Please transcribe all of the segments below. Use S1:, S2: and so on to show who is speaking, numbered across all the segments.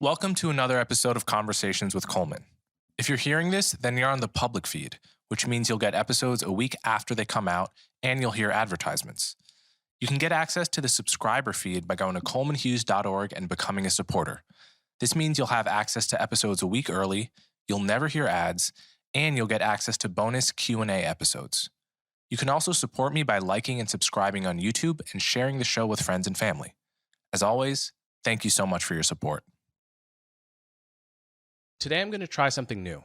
S1: Welcome to another episode of Conversations with Coleman. If you're hearing this, then you're on the public feed, which means you'll get episodes a week after they come out, and you'll hear advertisements. You can get access to the subscriber feed by going to colemanhughes.org and becoming a supporter. This means you'll have access to episodes a week early, you'll never hear ads, and you'll get access to bonus Q&A episodes. You can also support me by liking and subscribing on YouTube and sharing the show with friends and family. As always, thank you so much for your support. Today I'm going to try something new.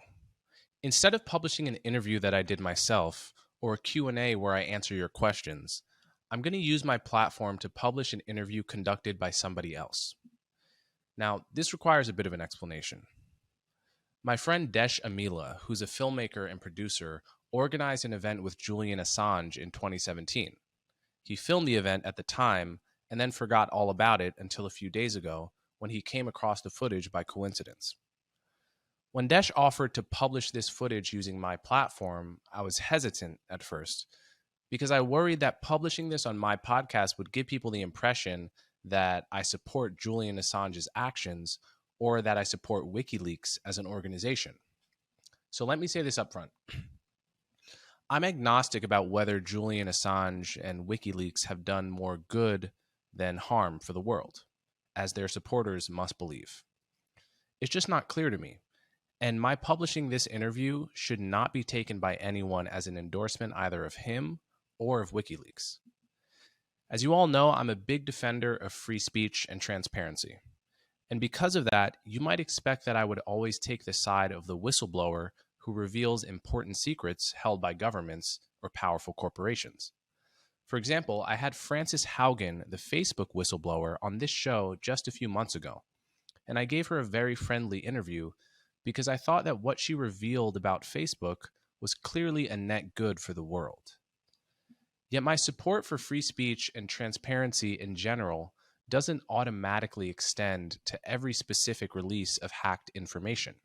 S1: Instead of publishing an interview that I did myself or a Q&A where I answer your questions, I'm going to use my platform to publish an interview conducted by somebody else. Now, this requires a bit of an explanation. My friend Desh Amila, who's a filmmaker and producer, organized an event with Julian Assange in 2017. He filmed the event at the time and then forgot all about it until a few days ago when he came across the footage by coincidence. When Desh offered to publish this footage using my platform, I was hesitant at first because I worried that publishing this on my podcast would give people the impression that I support Julian Assange's actions or that I support WikiLeaks as an organization. So let me say this up front. I'm agnostic about whether Julian Assange and WikiLeaks have done more good than harm for the world, as their supporters must believe. It's just not clear to me. And my publishing this interview should not be taken by anyone as an endorsement either of him or of WikiLeaks. As you all know, I'm a big defender of free speech and transparency. And because of that, you might expect that I would always take the side of the whistleblower who reveals important secrets held by governments or powerful corporations. For example, I had Frances Haugen, the Facebook whistleblower, on this show just a few months ago, and I gave her a very friendly interview because I thought that what she revealed about Facebook was clearly a net good for the world. Yet my support for free speech and transparency in general doesn't automatically extend to every specific release of hacked information,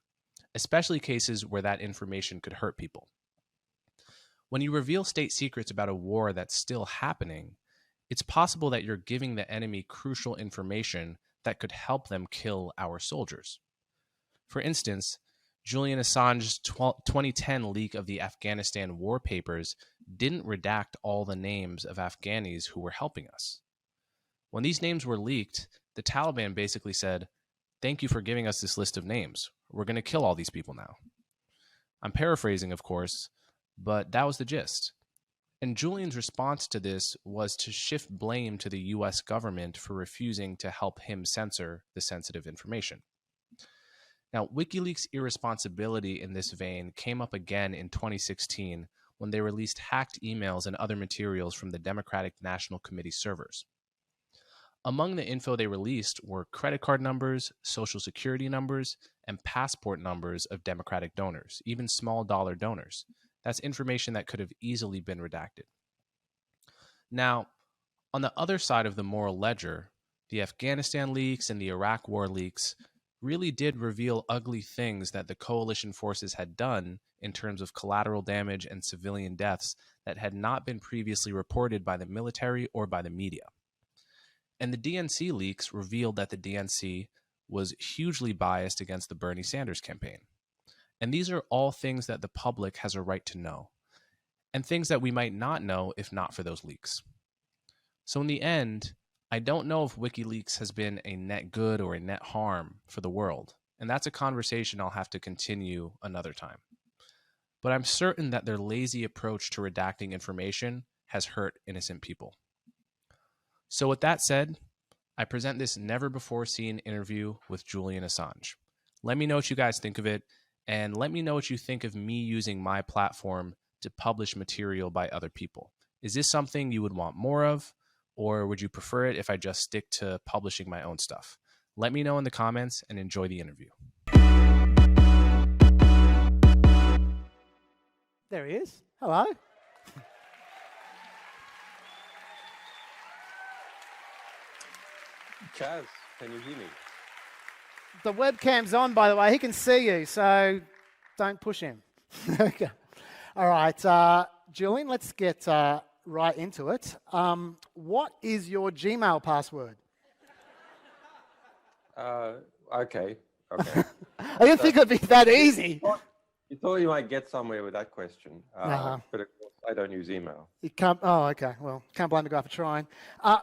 S1: especially cases where that information could hurt people. When you reveal state secrets about a war that's still happening, it's possible that you're giving the enemy crucial information that could help them kill our soldiers. For instance, Julian Assange's 2010 leak of the Afghanistan war papers didn't redact all the names of Afghanis who were helping us. When these names were leaked, the Taliban basically said, "Thank you for giving us this list of names. We're going to kill all these people now." I'm paraphrasing, of course, but that was the gist. And Julian's response to this was to shift blame to the US government for refusing to help him censor the sensitive information. Now, WikiLeaks' irresponsibility in this vein came up again in 2016 when they released hacked emails and other materials from the Democratic National Committee servers. Among the info they released were credit card numbers, social security numbers, and passport numbers of Democratic donors, even small dollar donors. That's information that could have easily been redacted. Now, on the other side of the moral ledger, the Afghanistan leaks and the Iraq war leaks really did reveal ugly things that the coalition forces had done in terms of collateral damage and civilian deaths that had not been previously reported by the military or by the media. And the DNC leaks revealed that the DNC was hugely biased against the Bernie Sanders campaign. And these are all things that the public has a right to know, and things that we might not know if not for those leaks. So in the end, I don't know if WikiLeaks has been a net good or a net harm for the world, and that's a conversation I'll have to continue another time. But I'm certain that their lazy approach to redacting information has hurt innocent people. So with that said, I present this never-before-seen interview with Julian Assange. Let me know what you guys think of it, and let me know what you think of me using my platform to publish material by other people. Is this something you would want more of? Or would you prefer it if I just stick to publishing my own stuff? Let me know in the comments and enjoy the interview.
S2: There he is. Hello.
S3: Chaz, can you hear me?
S2: The webcam's on, by the way. He can see you, so don't push him. Okay. All right, Julian, let's get right into it. What is your Gmail password?
S3: Okay. Okay.
S2: I didn't think it'd be that easy.
S3: You thought you might get somewhere with that question,
S2: Uh-huh.
S3: but of course I don't use email.
S2: You can't. Oh, okay. Well, can't blame the guy for trying.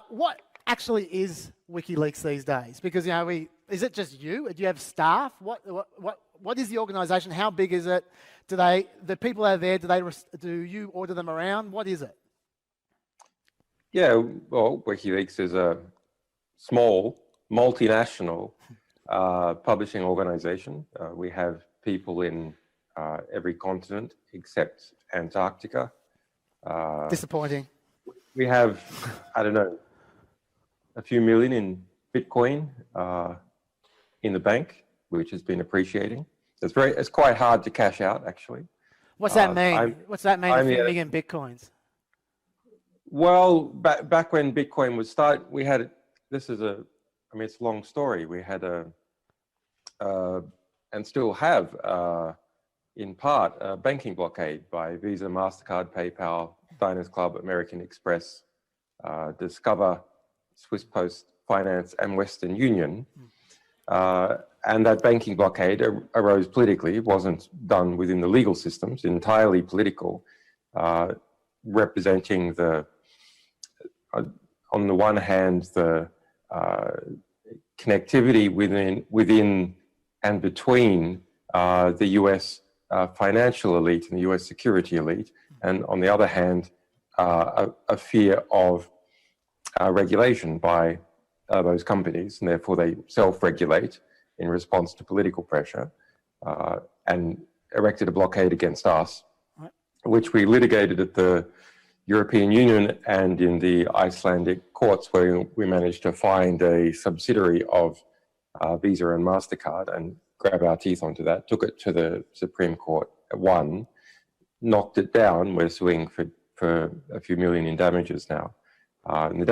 S2: What actually is WikiLeaks these days? Because is it just you? Do you have staff? What is the organisation? How big is it? The people out there? Do you order them around? What is it?
S3: Yeah, well, WikiLeaks is a small, multinational publishing organization. We have people in every continent except Antarctica.
S2: Disappointing.
S3: We have, I don't know, a few million in Bitcoin in the bank, which has been appreciating. It's quite hard to cash out, actually.
S2: What's that mean? What's that mean? A few million Bitcoins.
S3: Well, back when Bitcoin was we had, it's a long story. We had and still have, in part, a banking blockade by Visa, MasterCard, PayPal, Diners Club, American Express, Discover, Swiss Post Finance, and Western Union. And that banking blockade arose politically. It wasn't done within the legal systems, entirely political, representing on the one hand, the connectivity within and between the US financial elite and the US security elite, and on the other hand, a fear of regulation by those companies, and therefore they self-regulate in response to political pressure, and erected a blockade against us, which we litigated at the European Union and in the Icelandic courts, where we managed to find a subsidiary of Visa and MasterCard and grab our teeth onto that, took it to the Supreme Court, won, knocked it down. We're suing for a few million in damages now. And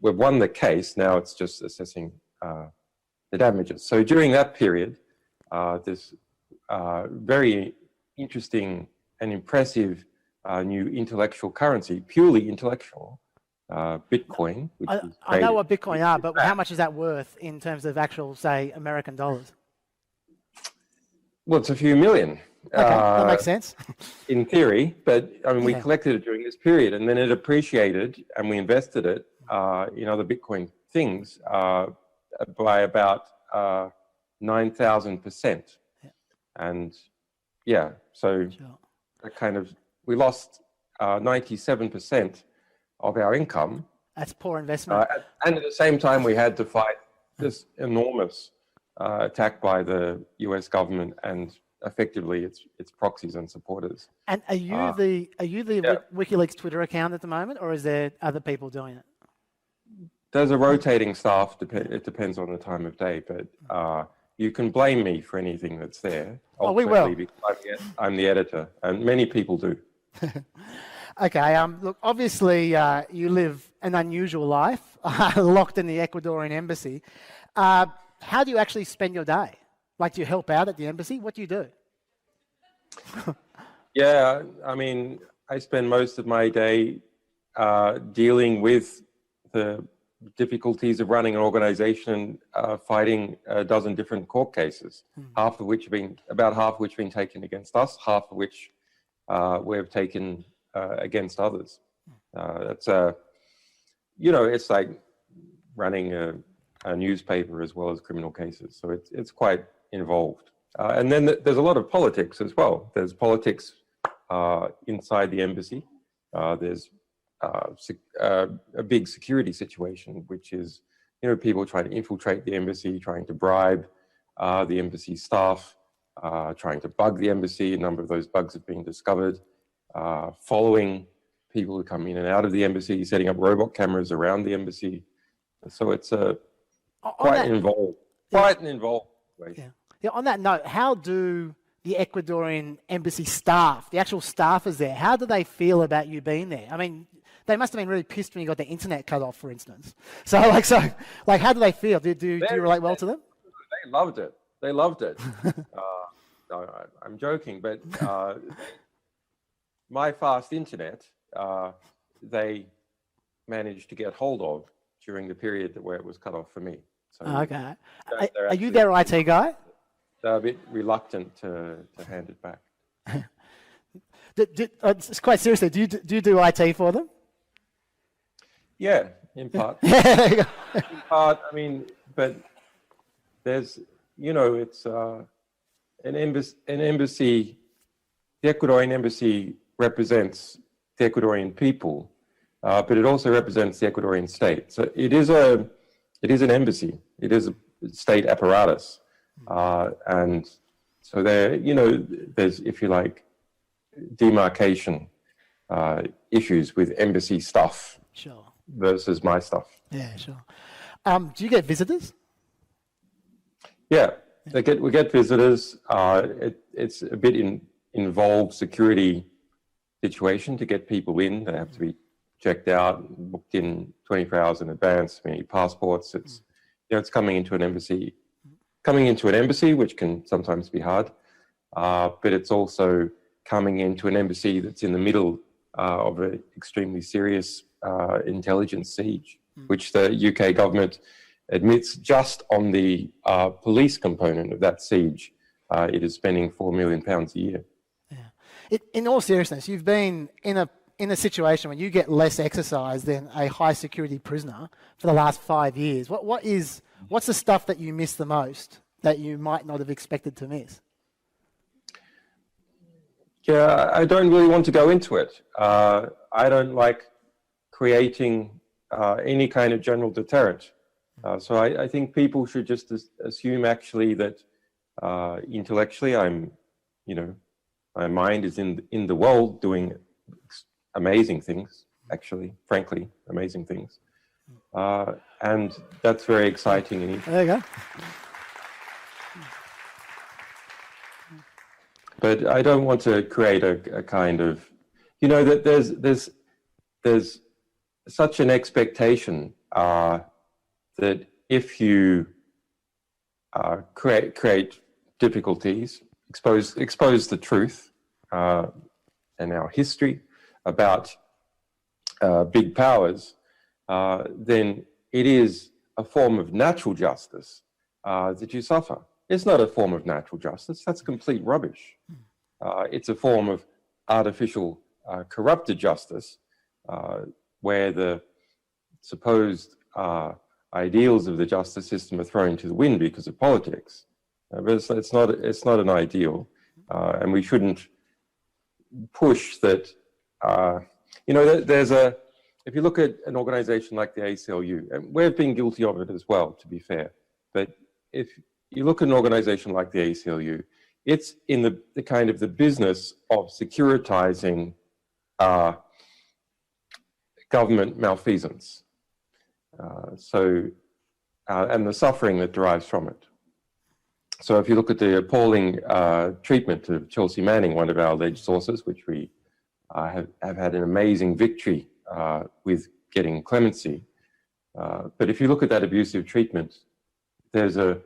S3: we've won the case, now it's just assessing the damages. So during that period, this very interesting and impressive new intellectual currency, purely intellectual, Bitcoin.
S2: I know what Bitcoin are, but how much is that worth in terms of actual, say, American dollars?
S3: Well, it's a few million.
S2: Okay, that makes sense.
S3: In theory, but we collected it during this period, and then it appreciated, and we invested it in other Bitcoin things by about 9,000%. Yeah. And yeah, so that kind of, we lost 97% of our income.
S2: That's poor investment.
S3: And at the same time, we had to fight this enormous attack by the US government and effectively its proxies and supporters.
S2: And are you the WikiLeaks Twitter account at the moment, or is there other people doing it?
S3: There's a rotating staff. It depends on the time of day, but you can blame me for anything that's there.
S2: Oh, we will.
S3: Because I'm the editor, and many people do.
S2: Okay. Look, obviously, you live an unusual life, locked in the Ecuadorian embassy. How do you actually spend your day? Like, do you help out at the embassy? What do you do?
S3: Yeah, I spend most of my day dealing with the difficulties of running an organization, fighting a dozen different court cases, about half of which have been taken against us, half of which we've taken against others. It's like running a newspaper as well as criminal cases. So it's quite involved. And then there's a lot of politics as well. There's politics inside the embassy. There's a big security situation, which is, people trying to infiltrate the embassy, trying to bribe the embassy staff, trying to bug the embassy. A number of those bugs have been discovered. Following people who come in and out of the embassy, setting up robot cameras around the embassy. So it's quite involved. Quite an involved situation.
S2: Yeah. On that note, how do the Ecuadorian embassy staff, the actual staffers there, how do they feel about you being there? They must have been really pissed when you got the internet cut off, for instance. So how do they feel? Do you relate well to them?
S3: They loved it. They loved it. No, I'm joking, but my fast internet, they managed to get hold of during the period where it was cut off for me. So
S2: Okay.
S3: they're
S2: Are you
S3: actually-
S2: their IT guy?
S3: they're a bit reluctant to hand it back.
S2: It's quite seriously, do you do IT for them?
S3: Yeah, in part.
S2: There you go.
S3: In part, I mean, but there's, it's an embassy, the Ecuadorian embassy represents the Ecuadorian people, but it also represents the Ecuadorian state. So it is an embassy. It is a state apparatus. And so there's, if you like, demarcation issues with embassy stuff
S2: Sure.
S3: versus my stuff.
S2: Yeah, sure. Do you get visitors?
S3: Yeah, we get visitors. It's a bit involved security situation to get people in. They have to be checked out, booked in 24 hours in advance. We need passports. It's coming into an embassy. Which can sometimes be hard, but it's also coming into an embassy that's in the middle of an extremely serious intelligence siege, which the UK government admits just on the police component of that siege, it is spending £4 million a year.
S2: Yeah. In all seriousness, you've been in a situation where you get less exercise than a high security prisoner for the last 5 years. What's the stuff that you miss the most that you might not have expected to miss?
S3: Yeah, I don't really want to go into it. I don't like creating any kind of general deterrent. So I think people should just assume actually that intellectually my mind is in the world doing amazing things, actually, frankly, amazing things. And that's very exciting and interesting.
S2: There you go.
S3: But I don't want to create a kind of, that there's such an expectation that if you create difficulties, expose the truth and our history about big powers, then it is a form of natural justice that you suffer. It's not a form of natural justice. That's complete rubbish. It's a form of artificial corrupted justice where the supposed ideals of the justice system are thrown to the wind because of politics. But it's not an ideal, and we shouldn't push that. If you look at an organization like the ACLU, and we've been guilty of it as well, to be fair, but if you look at an organization like the ACLU, it's in the kind of the business of securitizing government malfeasance. And the suffering that derives from it. So if you look at the appalling treatment of Chelsea Manning, one of our alleged sources, which we have had an amazing victory with getting clemency. But if you look at that abusive treatment, there's a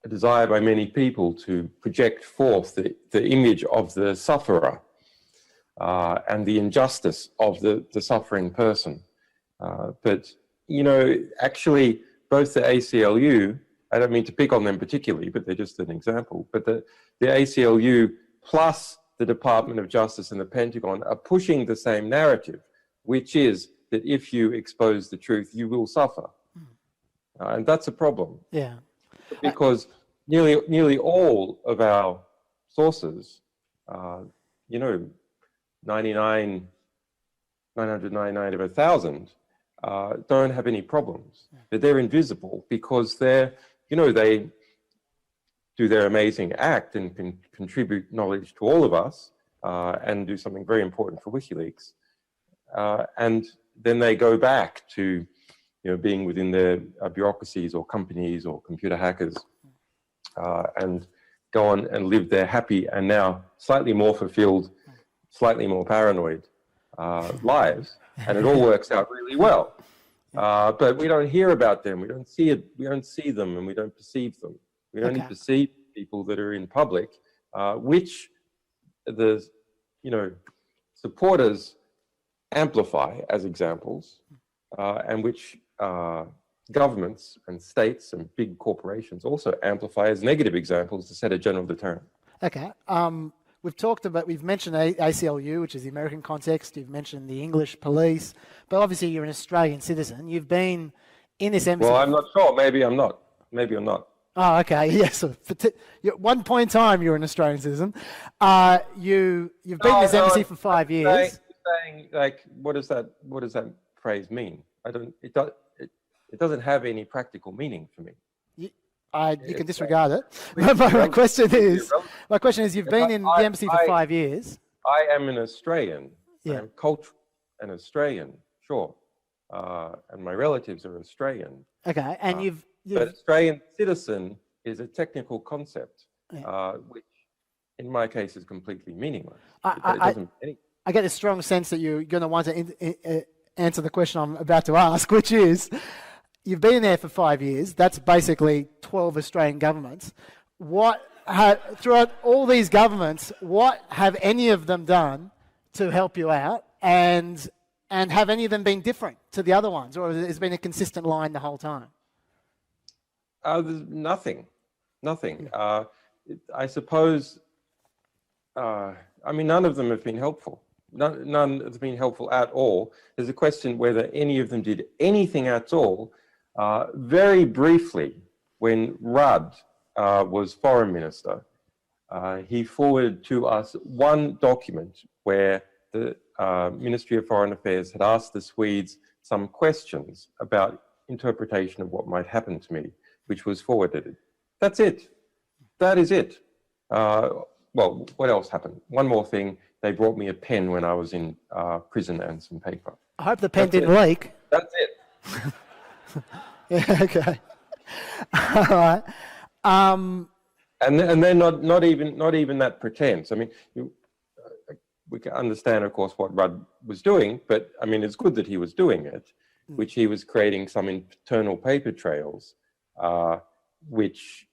S3: desire by many people to project forth the image of the sufferer and the injustice of the suffering person. But, actually, both the ACLU, I don't mean to pick on them particularly, but they're just an example, but the ACLU plus the Department of Justice and the Pentagon are pushing the same narrative, which is that if you expose the truth, you will suffer. And that's a problem.
S2: Yeah.
S3: Because nearly all of our sources, 999 of 1,000, don't have any problems. But they're invisible because they do their amazing act and can contribute knowledge to all of us and do something very important for WikiLeaks. And then they go back to being within their bureaucracies or companies or computer hackers and go on and live their happy and now slightly more fulfilled, slightly more paranoid lives. And it all works out really well. But we don't hear about them. We don't see it. We don't see them and we don't perceive them. We only perceive people that are in public, which the supporters amplify as examples, and which governments and states and big corporations also amplify as negative examples to set a general deterrent.
S2: Okay. We've mentioned ACLU, which is the American context. You've mentioned the English police, but obviously you're an Australian citizen. You've been in this embassy.
S3: Well, I'm not sure. Maybe I'm not. Maybe I'm not.
S2: Oh, okay. Yes. At one point in time, you're an Australian citizen. You've been in this embassy for 5 years.
S3: Saying like, what does that phrase mean? It doesn't have any practical meaning for me.
S2: You can disregard it. My question is, you've been in the embassy for 5 years.
S3: I am an Australian.
S2: Yeah.
S3: I'm culturally an Australian, sure. And my relatives are Australian.
S2: Okay, and
S3: But Australian citizen is a technical concept,
S2: yeah.
S3: Which in my case is completely meaningless.
S2: I get a strong sense that you're going to want to answer the question I'm about to ask, which is, you've been there for 5 years. That's basically 12 Australian governments. Throughout all these governments, what have any of them done to help you out? And have any of them been different to the other ones? Or has it been a consistent line the whole time?
S3: There's nothing. I suppose, none of them have been helpful. None have been helpful at all. There's a question whether any of them did anything at all. Very briefly, when Rudd was foreign minister, he forwarded to us one document where the Ministry of Foreign Affairs had asked the Swedes some questions about interpretation of what might happen to me, which was forwarded. That's it. That is it. Well, what else happened? One more thing. They brought me a pen when I was in prison and some paper.
S2: I hope the pen didn't leak.
S3: That's it.
S2: Yeah, okay. All right.
S3: And they're not even that pretense. I mean, we can understand, of course, what Rudd was doing, but I mean, it's good that he was doing it, which he was creating some internal paper trails, which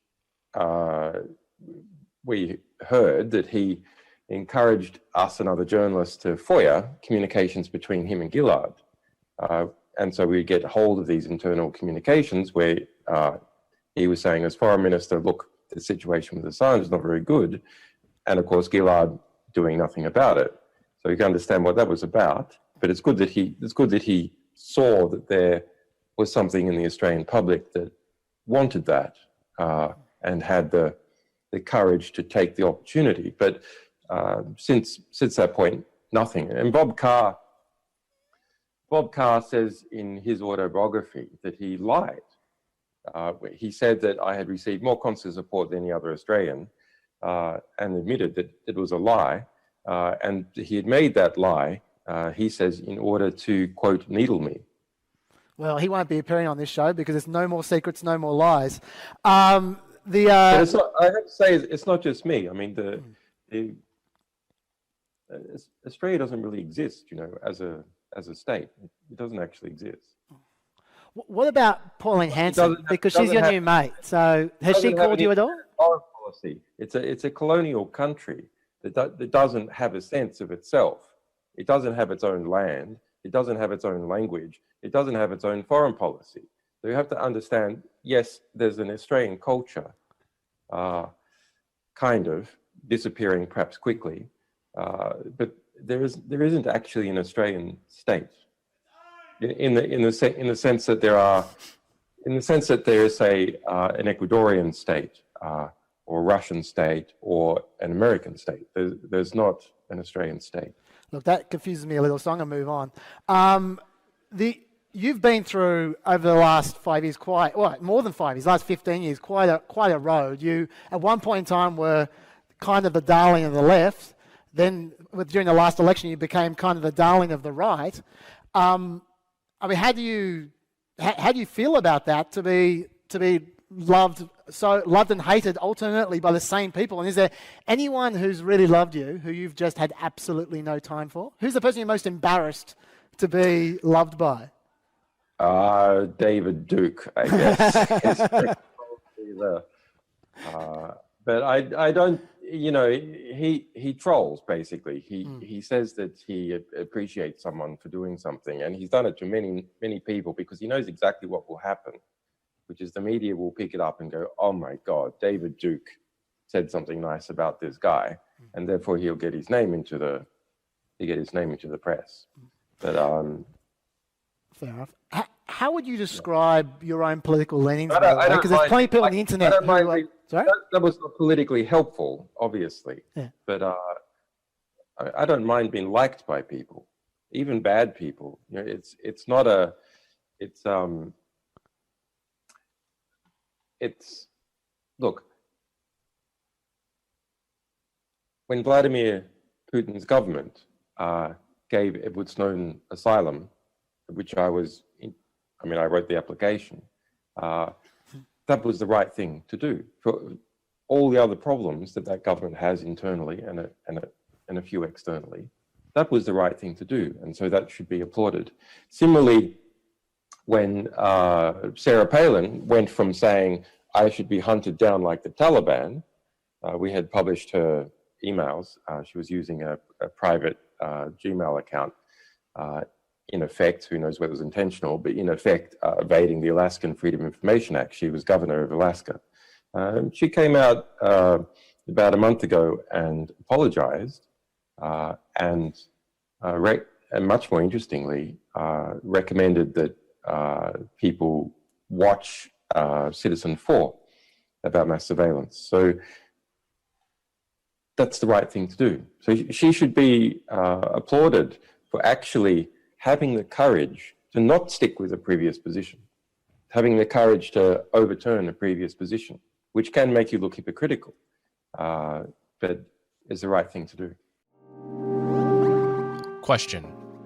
S3: we heard that he encouraged us and other journalists to FOIA communications between him and Gillard. And so we get hold of these internal communications where he was saying, as foreign minister, look, the situation with Assange is not very good. And of course, Gillard doing nothing about it. So you can understand what that was about. But it's good that he saw that there was something in the Australian public that wanted that and had the courage to take the opportunity. But since that point, nothing. And Bob Carr says in his autobiography that he lied. He said that I had received more consular support than any other Australian, and admitted that it was a lie. And he had made that lie, he says, in order to, quote, needle me.
S2: Well, he won't be appearing on this show because there's no more secrets, no more lies.
S3: But it's not, I have to say, it's not just me. I mean, Australia doesn't really exist, as a state. It doesn't actually exist.
S2: What about Pauline Hanson? Because she's your new mate. So has she called you at all?
S3: Foreign policy. It's a colonial country that doesn't have a sense of itself. It doesn't have its own land. It doesn't have its own language. It doesn't have its own foreign policy. So you have to understand, yes, there's an Australian culture, kind of disappearing perhaps quickly, but there isn't actually an Australian state. In the sense that there is an Ecuadorian state or a Russian state or an American state. There's not an Australian state.
S2: Look, that confuses me a little, so I'm going to move on. You've been through over the last 5 years more than 5 years, last 15 years, quite a road. You at one point in time were kind of the darling of the left. Then during the last election, you became kind of the darling of the right. I mean, how do you feel about that, to be loved and hated alternately by the same people? And is there anyone who's really loved you who you've just had absolutely no time for? Who's the person you're most embarrassed to be loved by?
S3: David Duke, I guess. But I don't. he trolls basically. He says that he appreciates someone for doing something, and he's done it to many people because he knows exactly what will happen, which is the media will pick it up and go, "Oh my God, David Duke said something nice about this guy," and therefore he'll get his name into the press. But
S2: fair enough. How would you describe your own political leanings?
S3: Because
S2: there's plenty of people on the internet who are... Sorry?
S3: That was not politically helpful, obviously.
S2: Yeah.
S3: But I don't mind being liked by people, even bad people. Look, when Vladimir Putin's government gave Edward Snowden asylum, which I wrote the application. That was the right thing to do for all the other problems that government has internally and a few externally. That was the right thing to do, and so that should be applauded. Similarly, when Sarah Palin went from saying I should be hunted down like the Taliban, we had published her emails. She was using a private Gmail account. In effect, who knows whether it was intentional, but in effect, evading the Alaskan Freedom of Information Act. She was governor of Alaska. She came out about a month ago and apologized, and much more interestingly, recommended that people watch Citizen 4 about mass surveillance. So that's the right thing to do. So she should be applauded for actually having the courage to not stick with a previous position, having the courage to overturn a previous position, which can make you look hypocritical, but is the right thing to do.
S1: Question: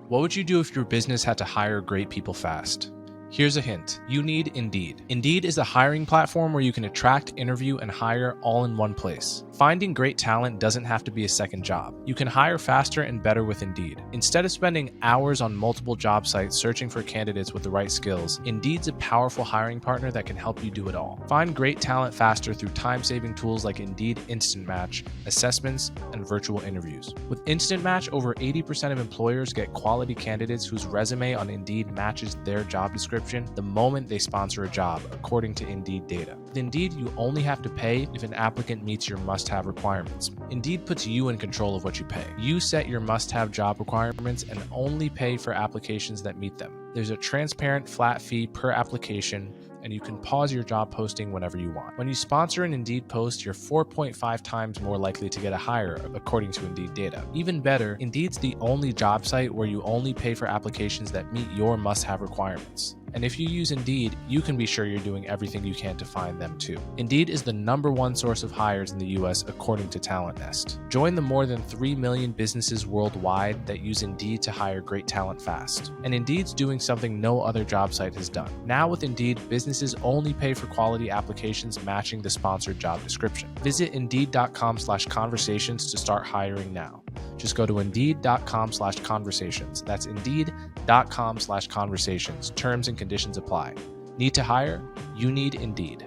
S1: what would you do if your business had to hire great people fast? Here's a hint. You need Indeed. Indeed is a hiring platform where you can attract, interview, and hire all in one place. Finding great talent doesn't have to be a second job. You can hire faster and better with Indeed. Instead of spending hours on multiple job sites searching for candidates with the right skills, Indeed's a powerful hiring partner that can help you do it all. Find great talent faster through time-saving tools like Indeed Instant Match, assessments, and virtual interviews. With Instant Match, over 80% of employers get quality candidates whose resume on Indeed matches their job description the moment they sponsor a job, according to Indeed data. With Indeed, you only have to pay if an applicant meets your must-have requirements. Indeed puts you in control of what you pay. You set your must-have job requirements and only pay for applications that meet them. There's a transparent flat fee per application, and you can pause your job posting whenever you want. When you sponsor an Indeed post, you're 4.5 times more likely to get a hire, according to Indeed data. Even better, Indeed's the only job site where you only pay for applications that meet your must-have requirements. And if you use Indeed, you can be sure you're doing everything you can to find them too. Indeed is the #1 source of hires in the US, according to Talent Nest. Join the more than 3 million businesses worldwide that use Indeed to hire great talent fast. And Indeed's doing something no other job site has done. Now with Indeed, businesses only pay for quality applications matching the sponsored job description. Visit Indeed.com/conversations to start hiring now. Just go to Indeed.com/conversations. That's Indeed.com/conversations. Terms and conditions apply. Need to hire? You need Indeed.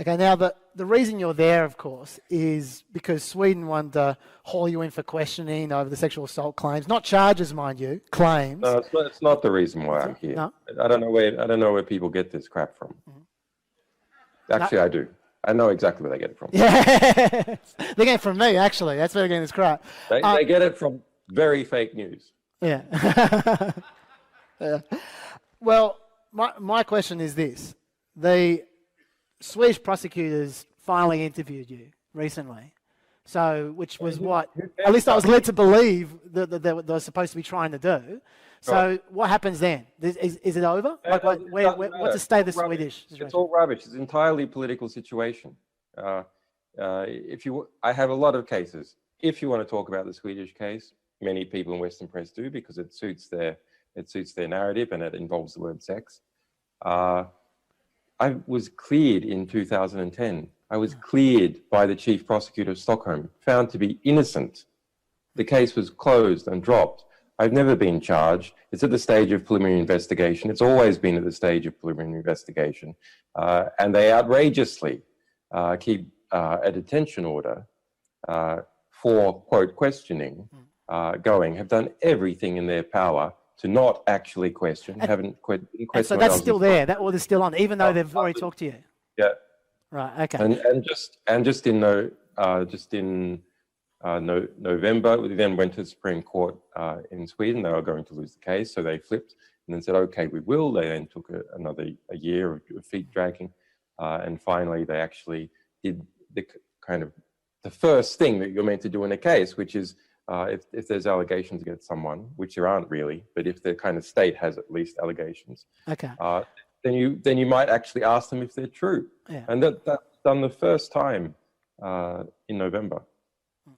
S2: Okay, now the reason you're there, of course, is because Sweden wanted to haul you in for questioning over the sexual assault claims. Not charges, mind you, claims.
S3: No, it's not the reason why I'm here.
S2: No?
S3: I don't know where people get this crap from. Actually, I do. I know exactly where they get it from.
S2: Yeah, they get it from me, actually. That's where they're getting this crap.
S3: They get it from very fake news.
S2: Yeah. Yeah. Well, my question is this. The Swedish prosecutors finally interviewed you recently. So, which was what, at least I was led to believe that they were supposed to be trying to do. So what happens then? Is it over? What's the state of the Swedish situation?
S3: It's all rubbish. It's an entirely political situation. I have a lot of cases. If you want to talk about the Swedish case, many people in Western press do because it suits their narrative and it involves the word sex. I was cleared in 2010. I was cleared by the chief prosecutor of Stockholm, found to be innocent. The case was closed and dropped. I've never been charged. It's at the stage of preliminary investigation. It's always been at the stage of preliminary investigation. And they outrageously keep a detention order for, quote, questioning going, have done everything in their power to not actually question, haven't questioned.
S2: And so that's still there, that order's still on, even though they've already talked to you?
S3: Yeah.
S2: Right, okay.
S3: And just in November, we then went to the Supreme Court in Sweden. They were going to lose the case, so they flipped and then said, okay, we will. They then took another year of feet dragging. And finally, they actually did the the first thing that you're meant to do in a case, which is if there's allegations against someone, which there aren't really, but if the kind of state has at least allegations,
S2: okay,
S3: then you might actually ask them if they're true.
S2: Yeah.
S3: And that's done the first time in November.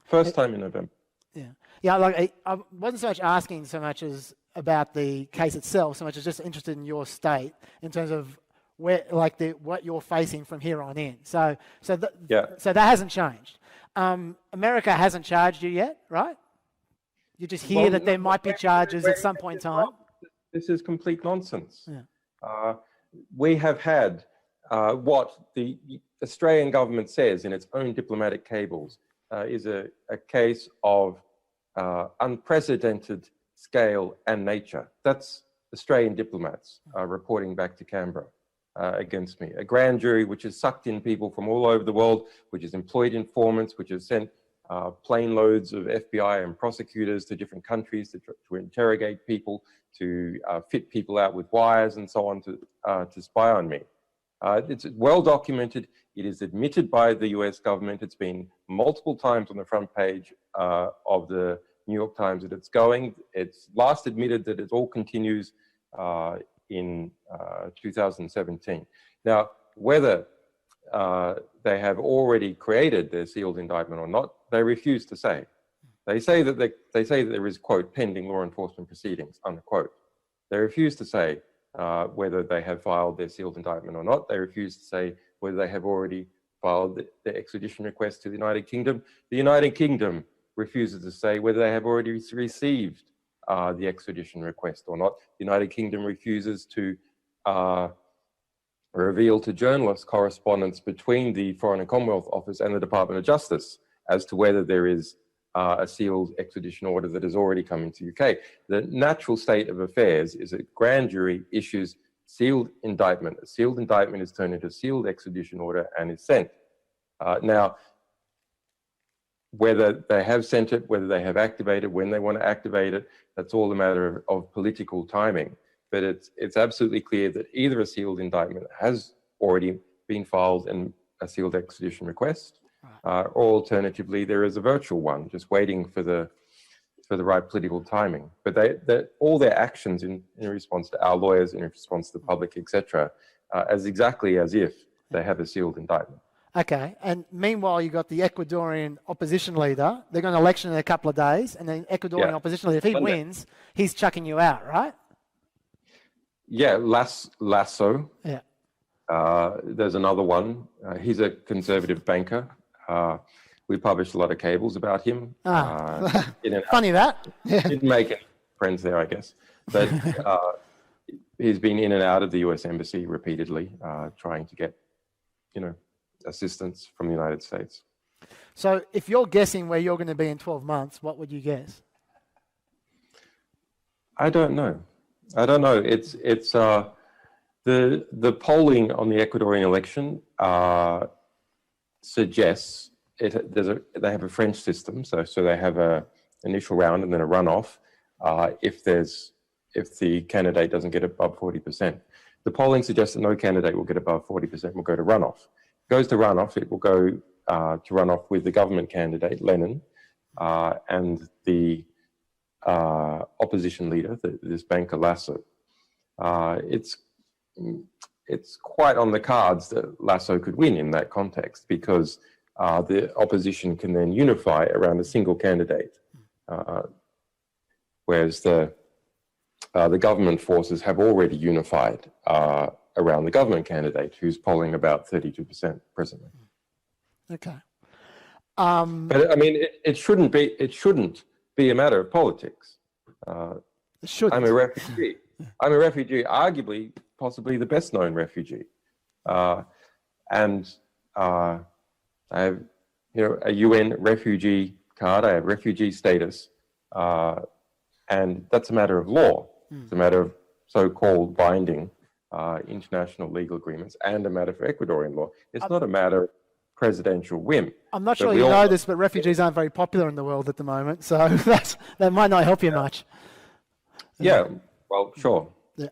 S3: First time in November.
S2: Yeah, yeah. Like I wasn't so much asking so much as about the case itself, so much as just interested in your state in terms of where, like, what you're facing from here on in. So that hasn't changed. America hasn't charged you yet, right? You just hear that there might be charges at some point in time.
S3: This is complete nonsense.
S2: Yeah.
S3: We have had what the Australian government says in its own diplomatic cables is a case of unprecedented scale and nature. That's Australian diplomats reporting back to Canberra against me. A grand jury which has sucked in people from all over the world, which has employed informants, which has sent plane loads of FBI and prosecutors to different countries to interrogate people, to fit people out with wires and so on to spy on me. It's well documented. It is admitted by the US government. It's been multiple times on the front page of the New York Times that it's going. It's last admitted that it all continues in 2017. Now, whether they have already created their sealed indictment or not, they refuse to say. They say that there is, quote, pending law enforcement proceedings, unquote. They refuse to say whether they have filed their sealed indictment or not. They refuse to say whether they have already filed the extradition request to the United Kingdom. The United Kingdom refuses to say whether they have already received the extradition request or not. The United Kingdom refuses to reveal to journalists correspondence between the Foreign and Commonwealth Office and the Department of Justice as to whether there is a sealed extradition order that has already come into the UK. The natural state of affairs is a grand jury issues sealed indictment. A sealed indictment is turned into a sealed extradition order and is sent. Now, whether they have sent it, whether they have activated, when they want to activate it, that's all a matter of political timing. But it's absolutely clear that either a sealed indictment has already been filed and a sealed extradition request, or alternatively, there is a virtual one just waiting for the right political timing. But all their actions in response to our lawyers, in response to the public, etc., as exactly as if they have a sealed indictment.
S2: Okay, and meanwhile, you've got the Ecuadorian opposition leader. They're going to election in a couple of days, and then Ecuadorian opposition leader, if he wins, he's chucking you out, right?
S3: Yeah, Lasso.
S2: Yeah.
S3: There's another one. He's a conservative banker. We published a lot of cables about him.
S2: Funny that. Yeah.
S3: Didn't make any friends there, I guess. But he's been in and out of the US Embassy repeatedly, trying to get, assistance from the United States.
S2: So if you're guessing where you're going to be in 12 months, what would you guess?
S3: I don't know. It's the polling on the Ecuadorian election suggests they have a French system, so they have a initial round and then a runoff if the candidate doesn't get above 40%. The polling suggests that no candidate will get above 40%, will go to runoff. Goes to runoff, it will go to runoff with the government candidate, Lenin, and the opposition leader, this banker Lasso. It's quite on the cards that Lasso could win in that context because the opposition can then unify around a single candidate, whereas the government forces have already unified around the government candidate, who's polling about 32% presently.
S2: Okay.
S3: But I mean, it shouldn't be a matter of politics.
S2: It shouldn't.
S3: I'm a refugee. I'm a refugee, arguably, possibly the best known refugee. And I have, a UN refugee card. I have refugee status, and that's a matter of law. It's a matter of so-called binding international legal agreements, and a matter for Ecuadorian law. It's not a matter of presidential whim.
S2: I'm not sure you know this, but refugees aren't very popular in the world at the moment, so that might not help you much.
S3: Yeah, well, sure.
S2: Yeah.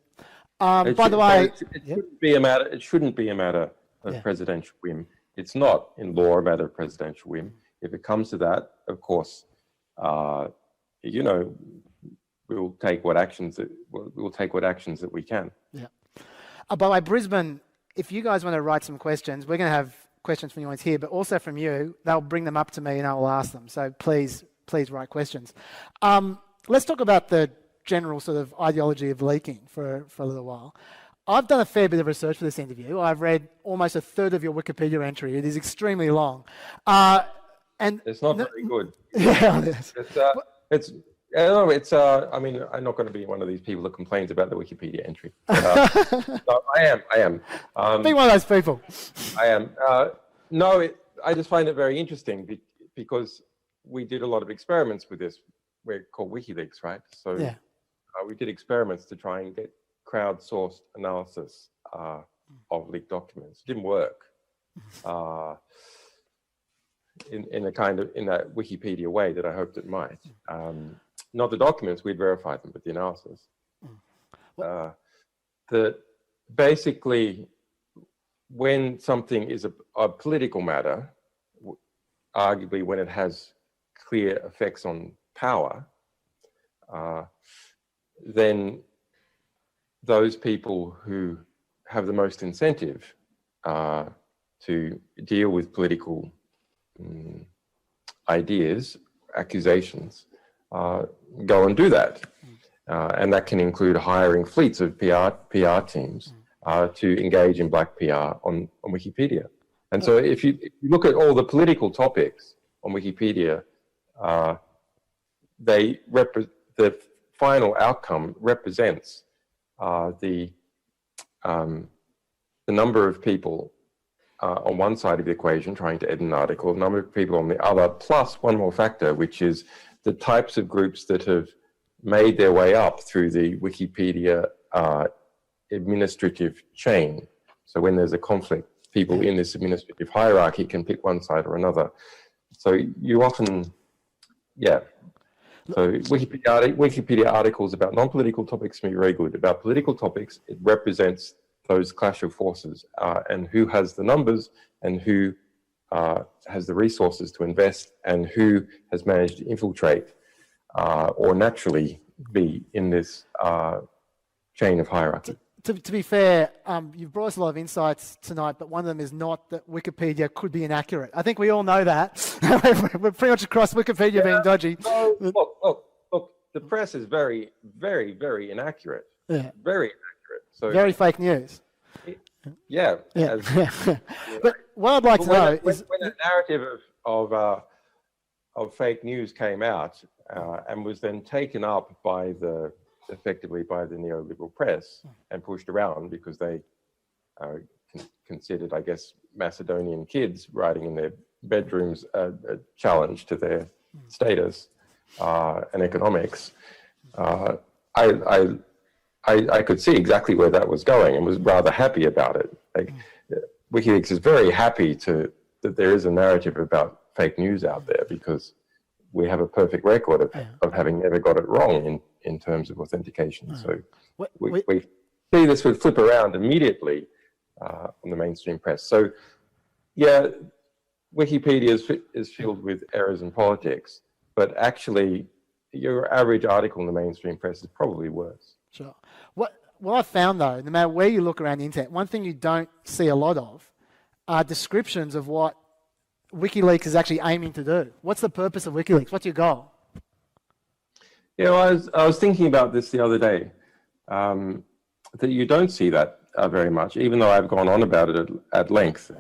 S2: By the way,
S3: it shouldn't be a matter of presidential whim. It's not in law a matter of presidential whim. If it comes to that, of course, we'll take what actions that we can.
S2: Yeah. By the way, Brisbane, if you guys want to write some questions, we're going to have questions from you here, but also from you. They'll bring them up to me and I'll ask them. So please write questions. Let's talk about the general sort of ideology of leaking for a little while. I've done a fair bit of research for this interview. I've read almost a third of your Wikipedia entry. It is extremely long. And
S3: it's not very good.
S2: Yeah, it is.
S3: I mean, I'm not going to be one of these people that complains about the Wikipedia entry. No, I am.
S2: Be one of those people.
S3: I am. I just find it very interesting because we did a lot of experiments with this. We're called WikiLeaks, right? So we did experiments to try and get crowdsourced analysis of leaked documents. It didn't work in that Wikipedia way that I hoped it might. Not the documents, we'd verify them, but the analysis. Basically, when something is a political matter, arguably when it has clear effects on power, then those people who have the most incentive to deal with political ideas, accusations, go and do that. And that can include hiring fleets of PR teams to engage in black PR on Wikipedia. And so if you look at all the political topics on Wikipedia, the final outcome represents the number of people on one side of the equation trying to edit an article, the number of people on the other, plus one more factor, which is the types of groups that have made their way up through the Wikipedia administrative chain. So when there's a conflict, people in this administrative hierarchy can pick one side or another. So you often, So Wikipedia articles about non-political topics can be very good. About political topics, it represents those clash of forces and who has the numbers and who has the resources to invest and who has managed to infiltrate or naturally be in this chain of hierarchy.
S2: To be fair, you've brought us a lot of insights tonight, but one of them is not that Wikipedia could be inaccurate. I think we all know that. We're pretty much across Wikipedia being dodgy.
S3: No, look, the press is very, very, very inaccurate. Yeah. Very inaccurate. So
S2: very fake news.
S3: Yeah.
S2: But what I'd like to know is...
S3: When the narrative of fake news came out and was then taken up effectively by the neoliberal press and pushed around because they considered, I guess, Macedonian kids writing in their bedrooms a challenge to their status and economics. I could see exactly where that was going and was rather happy about it. WikiLeaks is very happy that there is a narrative about fake news out there because we have a perfect record of having never got it wrong in terms of authentication. So we see this would flip around immediately on the mainstream press. So yeah, Wikipedia is filled with errors in politics, but actually your average article in the mainstream press is probably worse.
S2: Sure. What I've found though, no matter where you look around the internet, one thing you don't see a lot of are descriptions of what WikiLeaks is actually aiming to do. What's the purpose of WikiLeaks? What's your goal?
S3: Yeah, well, I was thinking about this the other day, that you don't see that very much, even though I've gone on about it at length,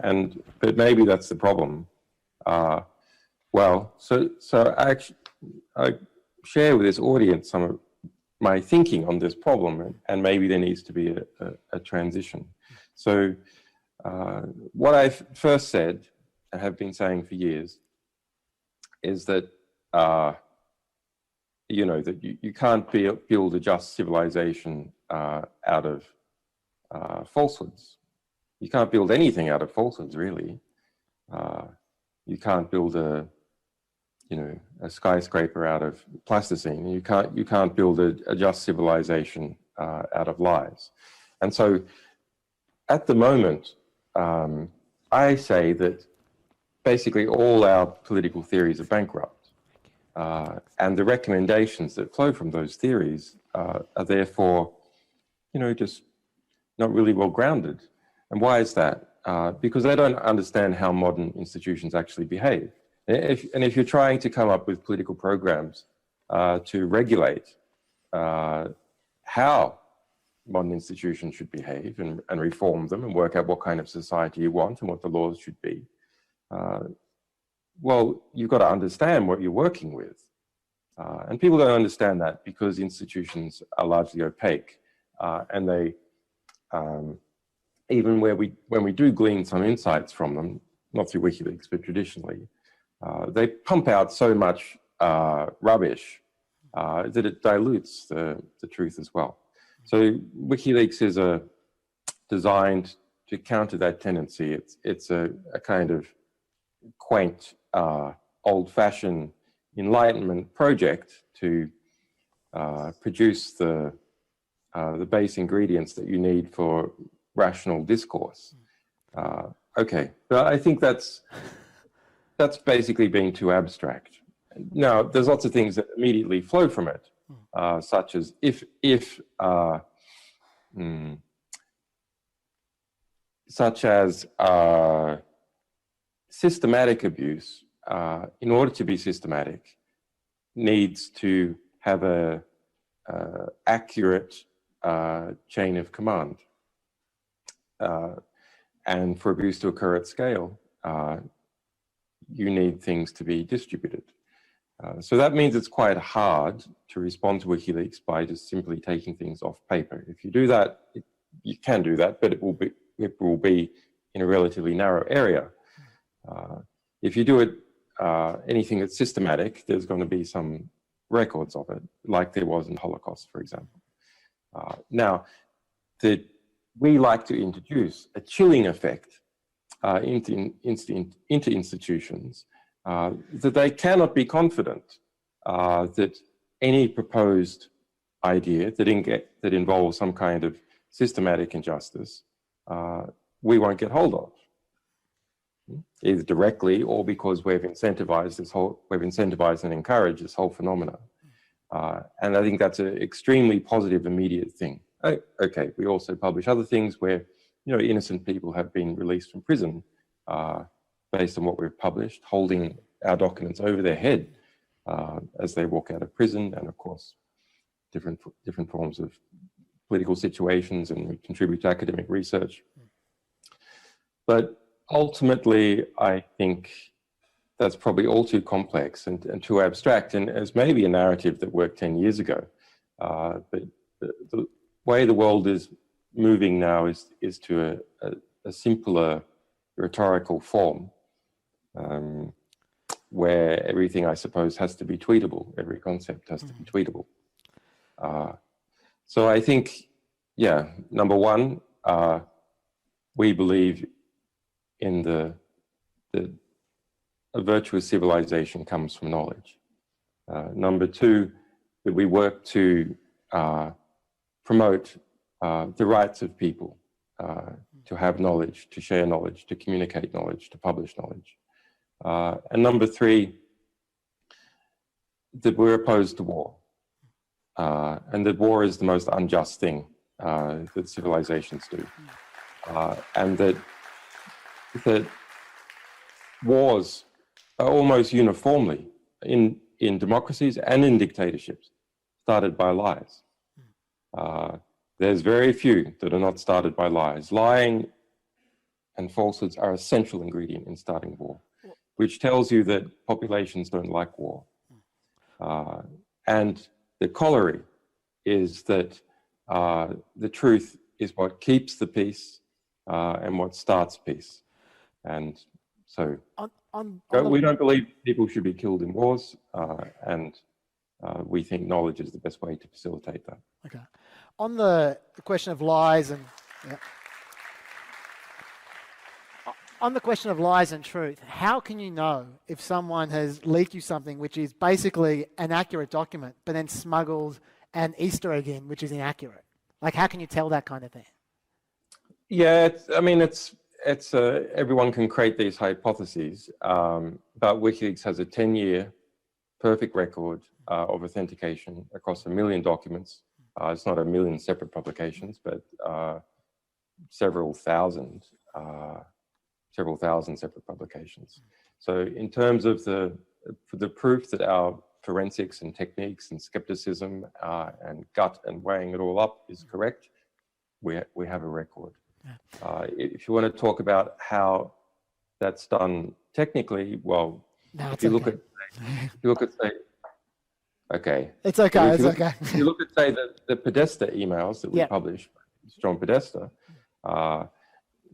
S3: but maybe that's the problem. So I share with this audience some of my thinking on this problem, and maybe there needs to be a transition. So what I first said, and have been saying for years, is that you know, that you can't build a just civilization out of falsehoods. You can't build anything out of falsehoods, really. You can't build a skyscraper out of plasticine. You can't build a just civilization out of lies. And so, at the moment, I say that basically all our political theories are bankrupt, and the recommendations that flow from those theories are therefore, you know, just not really well grounded. And why is that? Because they don't understand how modern institutions actually behave. And if you're trying to come up with political programs to regulate how modern institutions should behave and reform them and work out what kind of society you want and what the laws should be, well, you've got to understand what you're working with. And people don't understand that because institutions are largely opaque, and they, even when we do glean some insights from them, not through WikiLeaks, but traditionally, they pump out so much rubbish that it dilutes the truth as well. So WikiLeaks is designed to counter that tendency. It's a kind of quaint, old-fashioned Enlightenment project to produce the base ingredients that you need for rational discourse. Okay, but I think that's basically being too abstract. Now, there's lots of things that immediately flow from it, such as systematic abuse, in order to be systematic, needs to have a accurate chain of command. And for abuse to occur at scale, you need things to be distributed. So that means it's quite hard to respond to WikiLeaks by just simply taking things off paper. If you do that, you can do that, but it will be in a relatively narrow area. If you do it, anything that's systematic, there's going to be some records of it, like there was in the Holocaust, for example. Now, we like to introduce a chilling effect into institutions, that they cannot be confident that any proposed idea that involves some kind of systematic injustice, we won't get hold of, either directly or because we've incentivized and encouraged this whole phenomena. And I think that's an extremely positive, immediate thing. Okay, we also publish other things where, you know, innocent people have been released from prison based on what we've published, holding our documents over their head as they walk out of prison, and of course, different forms of political situations, and we contribute to academic research. But ultimately, I think that's probably all too complex and too abstract, and as maybe a narrative that worked 10 years ago. But the way the world is moving now is to a simpler rhetorical form, where everything, I suppose, has to be tweetable. Every concept has to be tweetable. So I think, yeah, number one, we believe in a virtuous civilization comes from knowledge. Number two, that we work to promote the rights of people to have knowledge, to share knowledge, to communicate knowledge, to publish knowledge. And number three, that we're opposed to war. And that war is the most unjust thing that civilizations do. And that wars are almost uniformly in democracies and in dictatorships started by lies. There's very few that are not started by lies. Lying and falsehoods are an essential ingredient in starting war, which tells you that populations don't like war. And the corollary is that the truth is what keeps the peace and what starts peace. And So
S2: on
S3: we don't believe people should be killed in wars, and we think knowledge is the best way to facilitate that.
S2: Okay. On the question of lies and... Yeah. On the question of lies and truth, how can you know if someone has leaked you something which is basically an accurate document, but then smuggled an Easter egg in which is inaccurate? Like, how can you tell that kind of thing?
S3: Yeah, everyone can create these hypotheses, but WikiLeaks has a 10-year perfect record of authentication across 1 million documents. It's not 1 million separate publications, but several thousand separate publications. So in terms of the proof that our forensics and techniques and skepticism and gut and weighing it all up is correct, we have a record. Yeah. If you want to talk about how that's done technically, well, if you look at say, okay,
S2: it's okay, it's okay.
S3: If you look at say the Podesta emails that we published, John Podesta.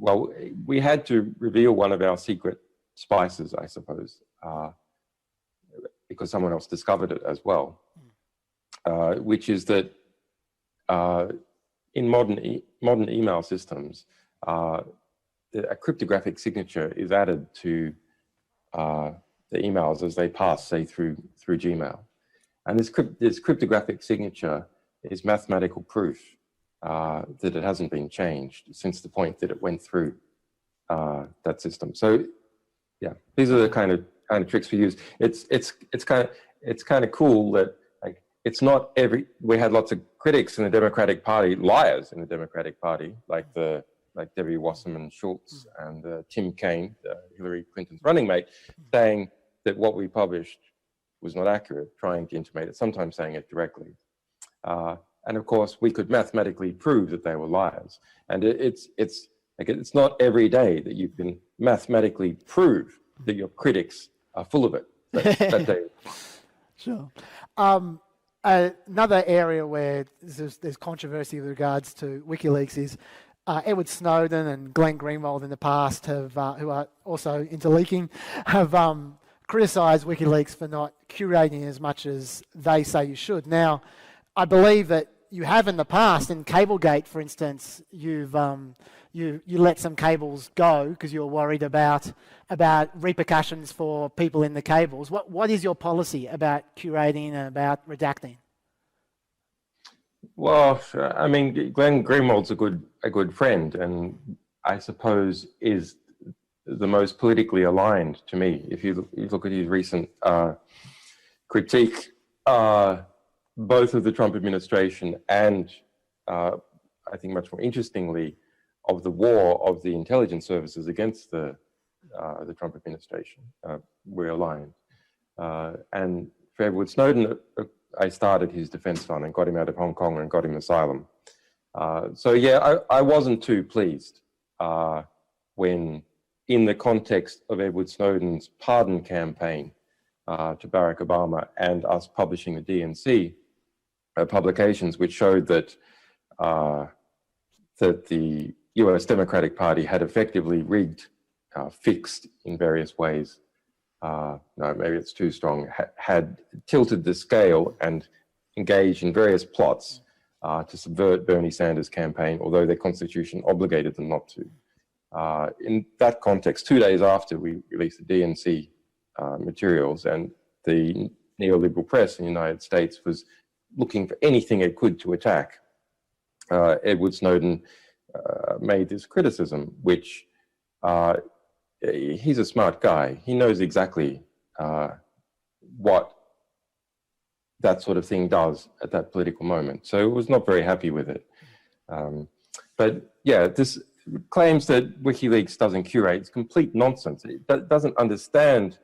S3: Well, we had to reveal one of our secret spices, I suppose, because someone else discovered it as well, which is that in modern email systems, a cryptographic signature is added to the emails as they pass, say, through Gmail. And this cryptographic signature is mathematical proof that it hasn't been changed since the point that it went through that system. So, yeah, these are the kind of tricks we use. It's kind of cool that, like, it's not we had lots of critics in the Democratic Party, liars in the Democratic Party, like Debbie Wasserman Schultz and Tim Kaine, Hillary Clinton's running mate, saying that what we published was not accurate, trying to intimate it, sometimes saying it directly. And of course, we could mathematically prove that they were liars. And it's not every day that you can mathematically prove that your critics are full of it. That day.
S2: Sure. Another area where there's controversy with regards to WikiLeaks is Edward Snowden and Glenn Greenwald in the past have, who are also into leaking, have criticised WikiLeaks for not curating as much as they say you should. Now, I believe that you have in the past, in Cablegate, for instance, you let some cables go because you were worried about repercussions for people in the cables. What is your policy about curating and about redacting?
S3: Well, I mean, Glenn Greenwald's a good friend, and I suppose is the most politically aligned to me. If you look at his recent critique, both of the Trump administration and, I think much more interestingly, of the war of the intelligence services against the Trump administration, we're aligned. And for Edward Snowden, I started his defense fund and got him out of Hong Kong and got him asylum. So yeah, I wasn't too pleased when, in the context of Edward Snowden's pardon campaign to Barack Obama and us publishing the DNC publications, which showed that that the US Democratic Party had effectively rigged, fixed in various ways. No, maybe it's too strong, had tilted the scale and engaged in various plots to subvert Bernie Sanders' campaign, although their constitution obligated them not to. In that context, 2 days after we released the DNC materials, and the neoliberal press in the United States was looking for anything it could to attack, Edward Snowden made this criticism, which he's a smart guy. He knows exactly what that sort of thing does at that political moment. So he was not very happy with it. But yeah, this claims that WikiLeaks doesn't curate is complete nonsense. It doesn't understand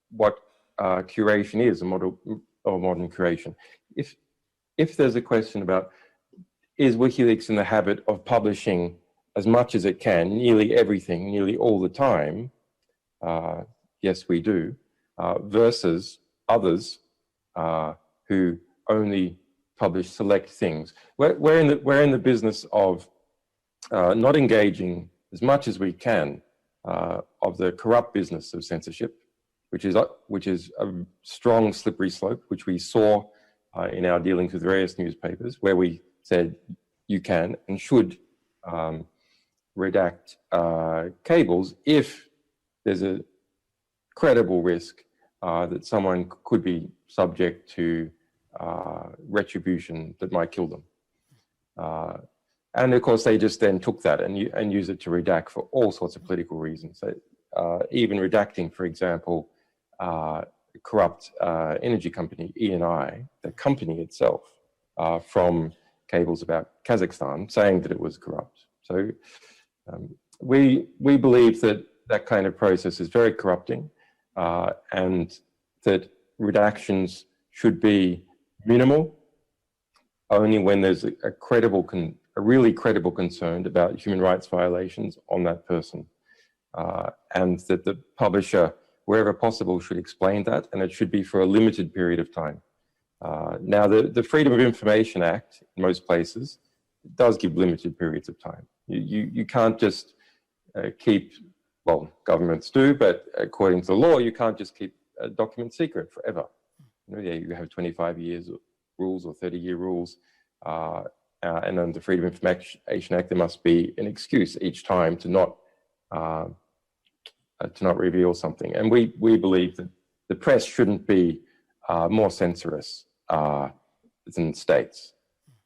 S3: what curation is, a model or modern curation. If there's a question about, is WikiLeaks in the habit of publishing as much as it can, nearly everything, nearly all the time? Yes, we do. Versus others who only publish select things. We're in the business of not engaging as much as we can of the corrupt business of censorship, which is a strong slippery slope, which we saw in our dealings with various newspapers, where we said you can and should redact cables if there's a credible risk that someone could be subject to retribution that might kill them. And of course, they just then took that and used it to redact for all sorts of political reasons. So, even redacting, for example, corrupt energy company, ENI, the company itself, from cables about Kazakhstan, saying that it was corrupt. So we believe that that kind of process is very corrupting, and that redactions should be minimal, only when there's a really credible concern about human rights violations on that person, and that the publisher, wherever possible, should explain that, and it should be for a limited period of time. Now, the Freedom of Information Act, in most places, does give limited periods of time. You can't just keep, well, governments do, but according to the law, you can't just keep a document secret forever. You have 25 years rules or 30-year rules, and under the Freedom of Information Act, there must be an excuse each time to not reveal something. And we believe that the press shouldn't be more censorious than states.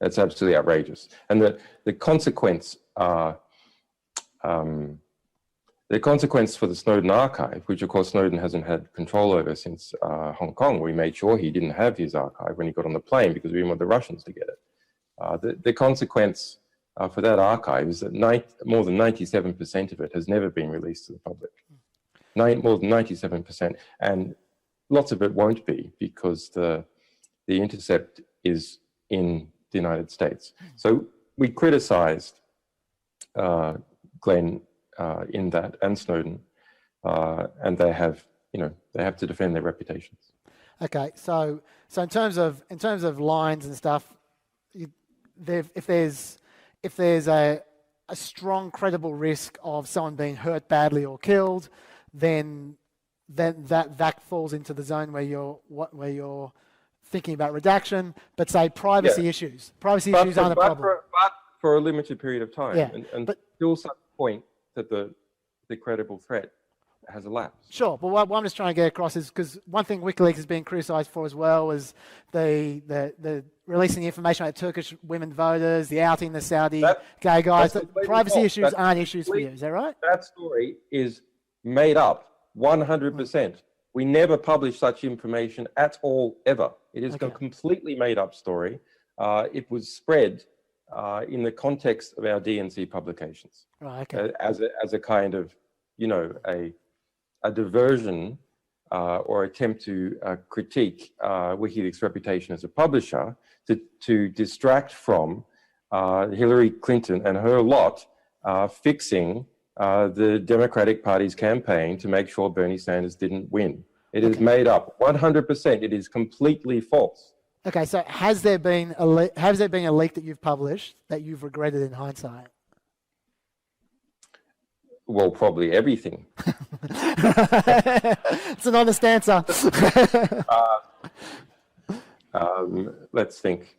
S3: That's absolutely outrageous. And the consequence for the Snowden archive, which of course Snowden hasn't had control over since Hong Kong, we made sure he didn't have his archive when he got on the plane because we didn't want the Russians to get it. The consequence for that archive is that more than 97% of it has never been released to the public. More than 97%. And lots of it won't be because the intercept is in the United States. So we criticized Glenn in that, and Snowden, and they have to defend their reputations.
S2: Okay, so in terms of lines and stuff, if there's a strong, credible risk of someone being hurt badly or killed, then that falls into the zone where you're thinking about redaction. But say privacy issues aren't a problem.
S3: But for a limited period of time,
S2: yeah.
S3: and still such a point that the credible threat has elapsed.
S2: Sure, but what I'm just trying to get across is because one thing WikiLeaks has been criticised for as well is the releasing the information about Turkish women voters, the outing the Saudi gay guys. Privacy issues aren't issues for you, is that right?
S3: That story is made up, 100%. We never publish such information at all, ever. It is a completely made up story. It was spread in the context of our DNC publications, as a kind of, a diversion or attempt to critique WikiLeaks' reputation as a publisher to distract from Hillary Clinton and her lot fixing the Democratic Party's campaign to make sure Bernie Sanders didn't win. It is made up, 100%. It is completely false.
S2: Okay, so has there been a leak that you've published that you've regretted in hindsight?
S3: Well, probably everything.
S2: It's an honest answer.
S3: Let's think.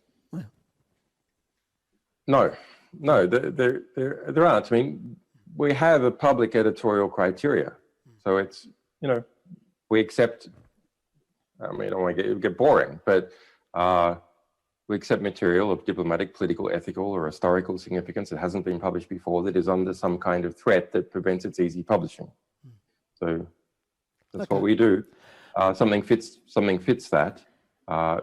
S3: No, there aren't. I mean, we have a public editorial criteria, so it's we accept. I mean, I don't want to get boring, but we accept material of diplomatic, political, ethical, or historical significance that hasn't been published before that is under some kind of threat that prevents its easy publishing. So that's what we do. Something fits that,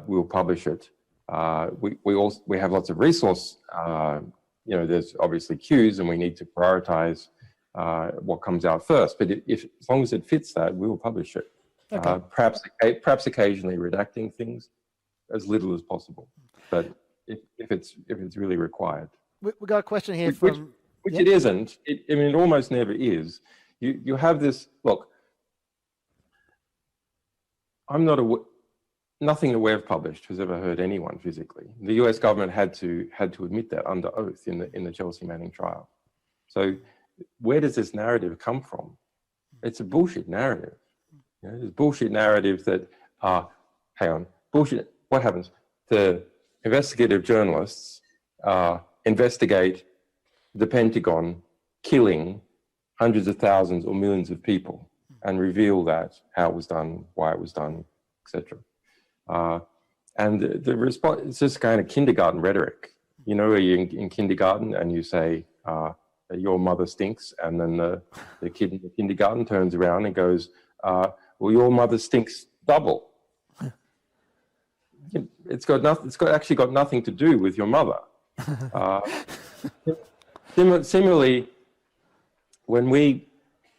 S3: we'll publish it. We have lots of resource. There's obviously queues, and we need to prioritize what comes out first. But as long as it fits that, we will publish it. Perhaps occasionally redacting things, as little as possible. But if it's really required,
S2: we got a question here
S3: which it isn't. It almost never is. You have this look. Nothing that we've published has ever hurt anyone physically. The U.S. government had to admit that under oath in the Chelsea Manning trial. So where does this narrative come from? It's a bullshit narrative. You know, it's a bullshit narrative that, hang on, bullshit. What happens? The investigative journalists investigate the Pentagon killing hundreds of thousands or millions of people and reveal that, how it was done, why it was done, etc. And the response, it's just kind of kindergarten rhetoric. You know, you're in kindergarten and you say, your mother stinks, and then the kid in the kindergarten turns around and goes, well, your mother stinks double. It's actually got nothing to do with your mother. Similarly, when we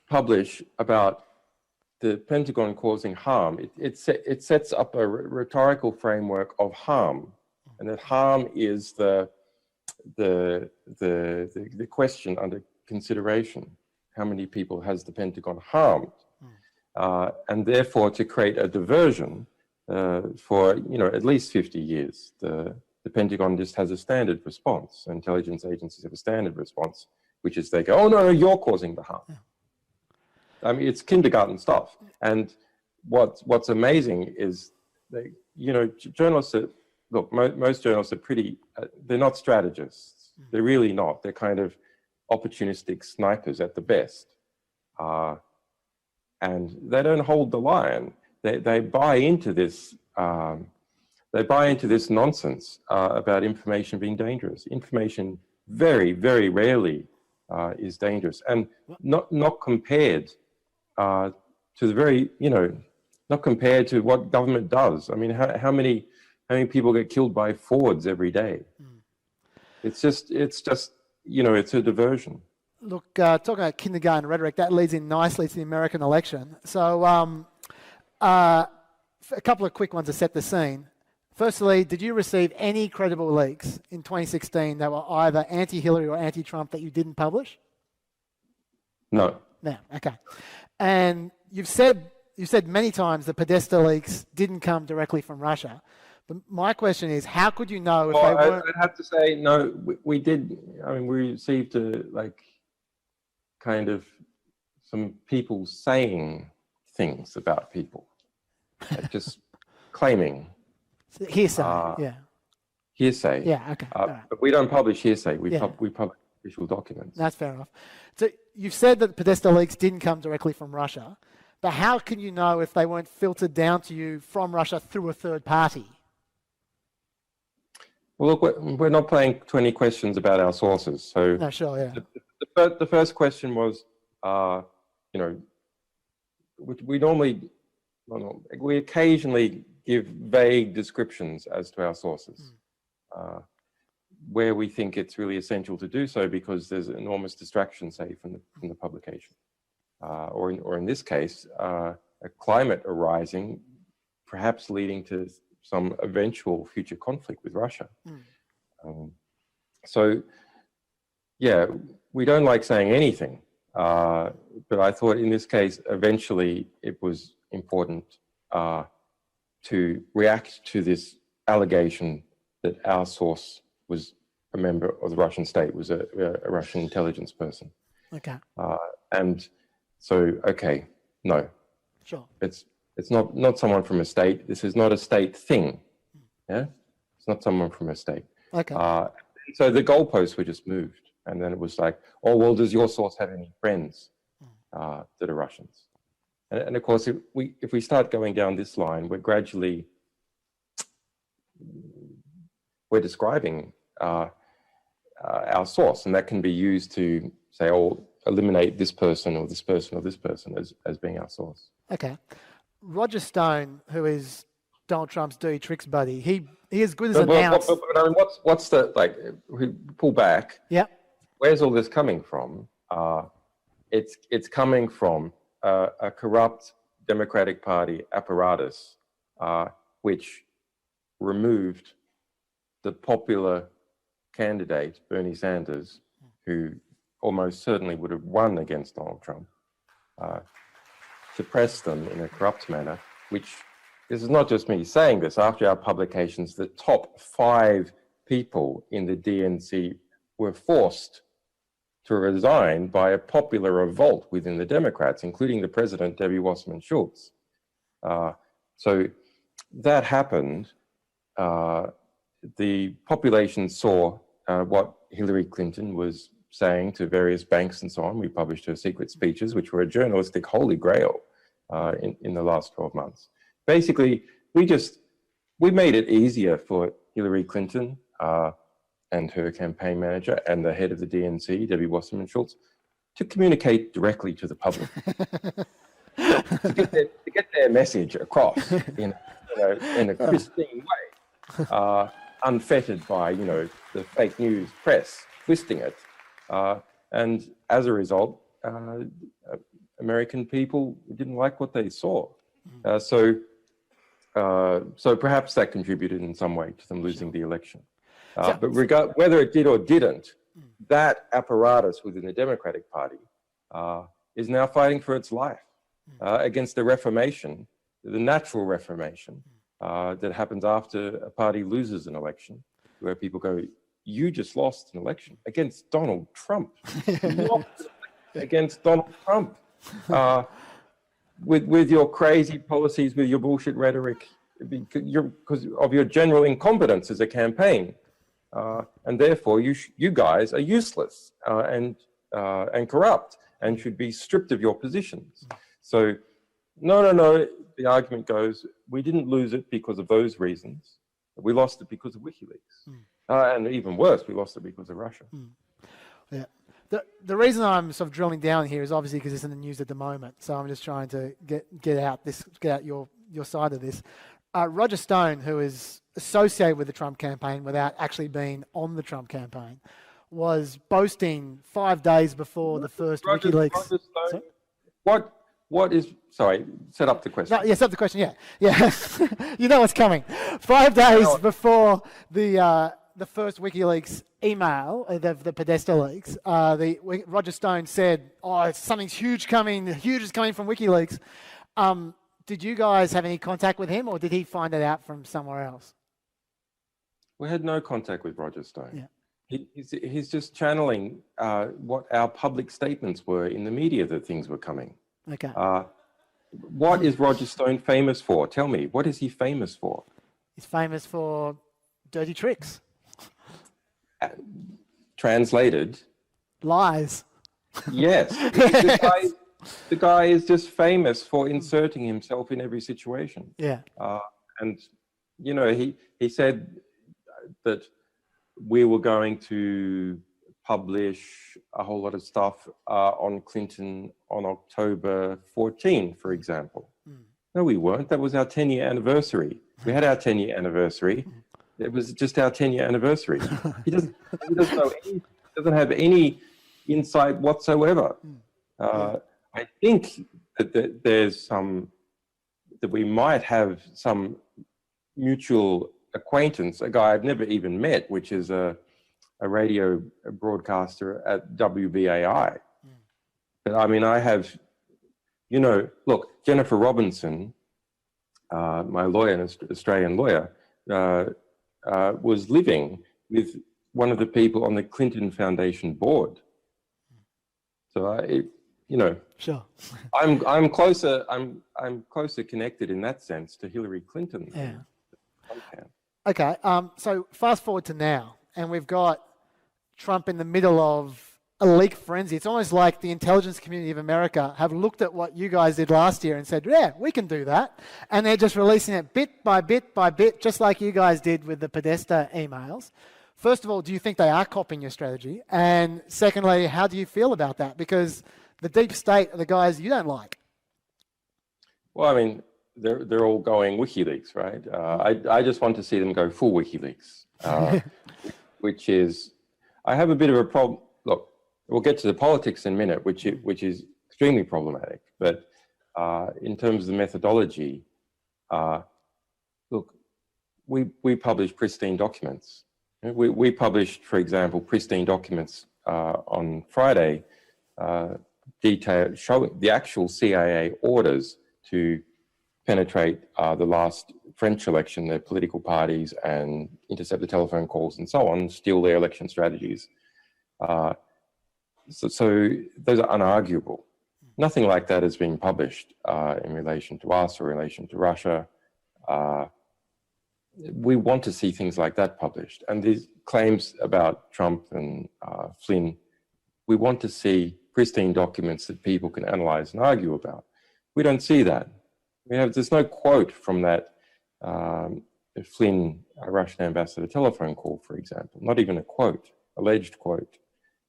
S3: publish about the Pentagon causing harm, it sets up a rhetorical framework of harm, and that harm is the question under consideration. How many people has the Pentagon harmed? And therefore, to create a diversion for at least 50 years, the Pentagon just has a standard response. Intelligence agencies have a standard response, which is they go, "Oh no, you're causing the harm." I mean, it's kindergarten stuff. And what's amazing is journalists are, look, most journalists are pretty. They're not strategists. They're really not. They're kind of opportunistic snipers at the best. And they don't hold the line. They buy into this. They buy into this nonsense about information being dangerous. Information very, very rarely is dangerous, and not compared to the very, not compared to what government does. I mean, how many people get killed by Fords every day? It's just it's a diversion.
S2: Look, talking about kindergarten rhetoric, that leads in nicely to the American election. So a couple of quick ones to set the scene. Firstly, did you receive any credible leaks in 2016 that were either anti-Hillary or anti-Trump that you didn't publish?
S3: No.
S2: No, okay. And you've said many times the Podesta leaks didn't come directly from Russia. But my question is, how could you know if they weren't?
S3: I'd have to say, no, we did. I mean, we received kind of some people saying things about people, just claiming.
S2: Hearsay, yeah.
S3: Hearsay.
S2: Yeah, okay. Right.
S3: But we don't publish hearsay. We publish official documents.
S2: That's fair enough. So you've said that Podesta leaks didn't come directly from Russia, but how can you know if they weren't filtered down to you from Russia through a third party?
S3: Well, look, we're not playing 20 questions about our sources. So
S2: no, sure, yeah.
S3: The first question was, we occasionally give vague descriptions as to our sources, where we think it's really essential to do so because there's enormous distraction, say, from the publication, or in this case, a climate arising, perhaps leading to some eventual future conflict with Russia. So, yeah, we don't like saying anything, but I thought in this case, eventually it was important to react to this allegation that our source was a member of the Russian state, was a Russian intelligence person.
S2: Okay.
S3: And so, okay, no.
S2: Sure.
S3: It's not someone from a state. This is not a state thing. Yeah? It's not someone from a state.
S2: Okay.
S3: So the goalposts were just moved. And then it was like, oh, well, does your source have any friends that are Russians? And of course, if we start going down this line, we're describing our source, and that can be used to say, oh, eliminate this person or this person or this person as being our source.
S2: Okay. Roger Stone, who is Donald Trump's dirty tricks buddy, he as good as announced.
S3: But I mean, what's the, like, we pull back.
S2: Yeah.
S3: Where's all this coming from? It's coming from a corrupt Democratic Party apparatus, which removed the popular candidate, Bernie Sanders, who almost certainly would have won against Donald Trump, suppressed them in a corrupt manner, which, this is not just me saying this, after our publications, the top 5 people in the DNC were forced to resign by a popular revolt within the Democrats, including the president, Debbie Wasserman Schultz. So that happened. The population saw what Hillary Clinton was saying to various banks and so on. We published her secret speeches, which were a journalistic holy grail in the last 12 months. Basically, we made it easier for Hillary Clinton and her campaign manager and the head of the DNC, Debbie Wasserman Schultz, to communicate directly to the public, to get their message across in a pristine way, unfettered by the fake news press twisting it, and as a result, American people didn't like what they saw. So perhaps that contributed in some way to them losing the election. But whether it did or didn't, that apparatus within the Democratic Party is now fighting for its life against the reformation, the natural reformation that happens after a party loses an election, where people go, you just lost an election against Donald Trump. Against Donald Trump. With your crazy policies, with your bullshit rhetoric, because of your general incompetence as a campaign. And therefore, you guys are useless and corrupt and should be stripped of your positions. So, no. The argument goes, we didn't lose it because of those reasons. We lost it because of WikiLeaks. And even worse, we lost it because of Russia.
S2: Yeah. The reason I'm sort of drilling down here is obviously because it's in the news at the moment. So I'm just trying to get out your side of this. Roger Stone, who is associated with the Trump campaign without actually being on the Trump campaign, was boasting 5 days before the first WikiLeaks.
S3: Roger Stone, what is? Sorry, set up the question.
S2: No, set up the question. Yeah. You know what's coming. 5 days before the first WikiLeaks email, the Podesta leaks, Roger Stone said, something's huge coming. Huge is coming from WikiLeaks. Did you guys have any contact with him, or did he find it out from somewhere else?
S3: We had no contact with Roger Stone.
S2: Yeah.
S3: He's just channeling what our public statements were in the media that things were coming.
S2: Okay.
S3: What is Roger Stone famous for? Tell me, what is he famous for?
S2: He's famous for dirty tricks.
S3: Translated.
S2: Lies.
S3: Yes. The guy is just famous for inserting himself in every situation.
S2: Yeah.
S3: And, he said that we were going to publish a whole lot of stuff on Clinton on October 14, for example. No, we weren't. That was our 10-year anniversary. We had our 10-year anniversary. It was just our 10-year anniversary. He doesn't have any insight whatsoever. I think that that we might have some mutual acquaintance, a guy I've never even met, which is a radio broadcaster at WBAI. But I mean, I have, look, Jennifer Robinson, my lawyer, an Australian lawyer, was living with one of the people on the Clinton Foundation board. So
S2: Sure.
S3: I'm closer connected in that sense to Hillary Clinton.
S2: Yeah. Okay. So fast forward to now, and we've got Trump in the middle of a leak frenzy. It's almost like the intelligence community of America have looked at what you guys did last year and said, yeah, we can do that. And they're just releasing it bit by bit by bit, just like you guys did with the Podesta emails. First of all, do you think they are copying your strategy? And secondly, how do you feel about that? Because the deep state are the guys you don't like.
S3: Well, I mean, they're all going WikiLeaks, right? I just want to see them go full WikiLeaks, which is, I have a bit of a problem. Look, we'll get to the politics in a minute, which is extremely problematic. But in terms of the methodology, look, we publish pristine documents. We published, for example, pristine documents on Friday, detail showing the actual CIA orders to penetrate the last French election, their political parties, and intercept the telephone calls and so on, steal their election strategies. so those are unarguable. Nothing like that is being published in relation to us or in relation to Russia. We want to see things like that published. And these claims about Trump and Flynn, we want to see pristine documents that people can analyze and argue about. We don't see that. There's no quote from that Flynn Russian ambassador telephone call, for example, not even a quote, alleged quote.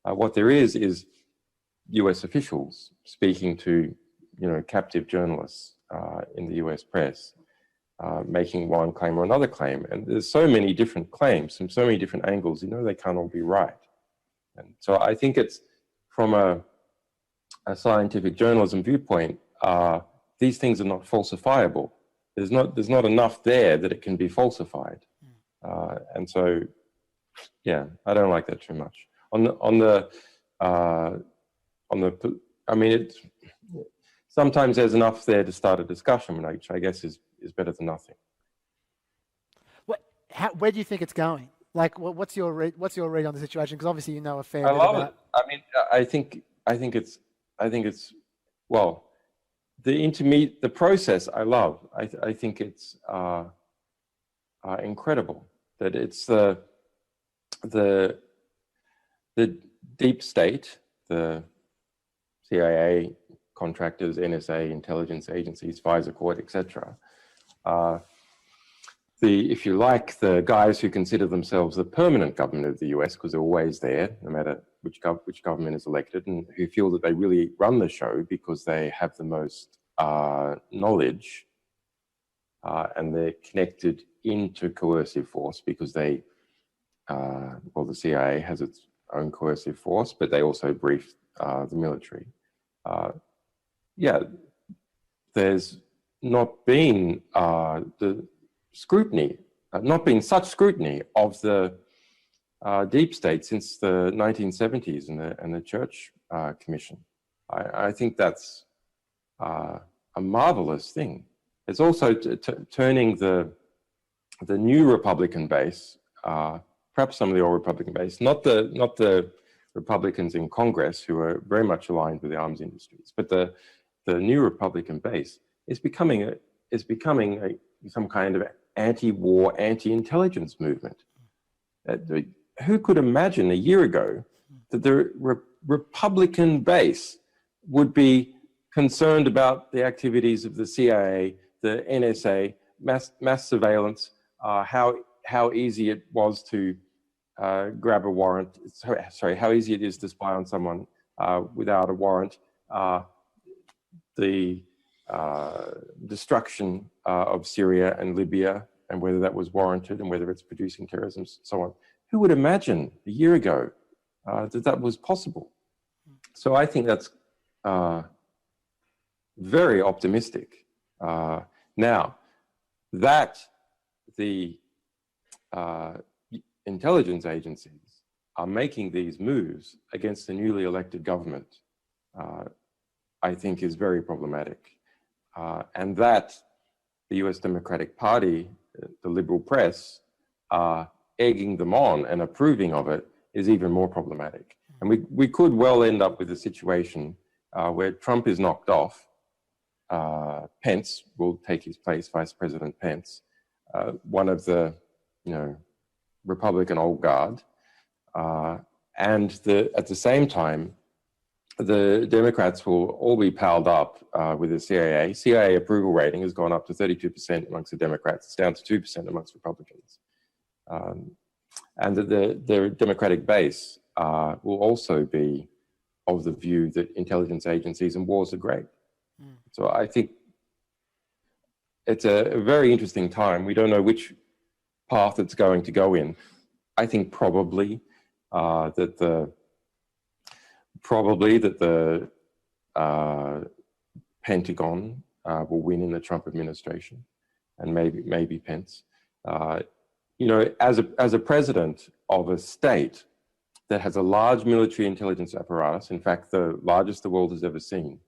S3: What there is US officials speaking to, captive journalists in the US press, making one claim or another claim. And there's so many different claims from so many different angles, they can't all be right. And so I think it's from a scientific journalism viewpoint, these things are not falsifiable. There's not enough there that it can be falsified. And so, yeah, I don't like that too much. Sometimes there's enough there to start a discussion, which I guess is better than nothing.
S2: Where do you think it's going? Like, what's your read on the situation? Because obviously you know a fair bit
S3: about. I
S2: love
S3: it. I think it's well, the process I love. I think it's incredible that it's the deep state, the CIA, contractors, NSA, intelligence agencies, FISA court, etc. If you like, the guys who consider themselves the permanent government of the US, because they're always there, no matter which government is elected, and who feel that they really run the show because they have the most knowledge and they're connected into coercive force because the CIA has its own coercive force, but they also brief the military. There's not been the scrutiny, not been such scrutiny of the deep state since the 1970s and the Church Commission. I think that's a marvelous thing. It's also turning the new Republican base, perhaps some of the old Republican base, not the Republicans in Congress who are very much aligned with the arms industries, but the new Republican base is becoming some kind of anti-war, anti-intelligence movement. Who could imagine a year ago that the Republican base would be concerned about the activities of the CIA, the NSA, mass surveillance, how easy it was to grab a warrant, how easy it is to spy on someone without a warrant, the destruction of Syria and Libya, and whether that was warranted and whether it's producing terrorism, so on. Who would imagine a year ago that was possible? So I think that's very optimistic. Now, that the intelligence agencies are making these moves against the newly elected government, I think is very problematic. And that the US Democratic Party, the liberal press, are egging them on and approving of it is even more problematic. And we could well end up with a situation where Trump is knocked off, Pence will take his place, Vice President Pence, one of the, Republican old guard, and at the same time, the Democrats will all be palled up with the CIA. CIA approval rating has gone up to 32% amongst the Democrats. It's down to 2% amongst Republicans. And the Democratic base will also be of the view that intelligence agencies and wars are great. So I think it's a very interesting time. We don't know which path it's going to go in. I think probably that the Pentagon will win in the Trump administration, and maybe Pence. As a president of a state that has a large military intelligence apparatus, in fact, the largest the world has ever seen,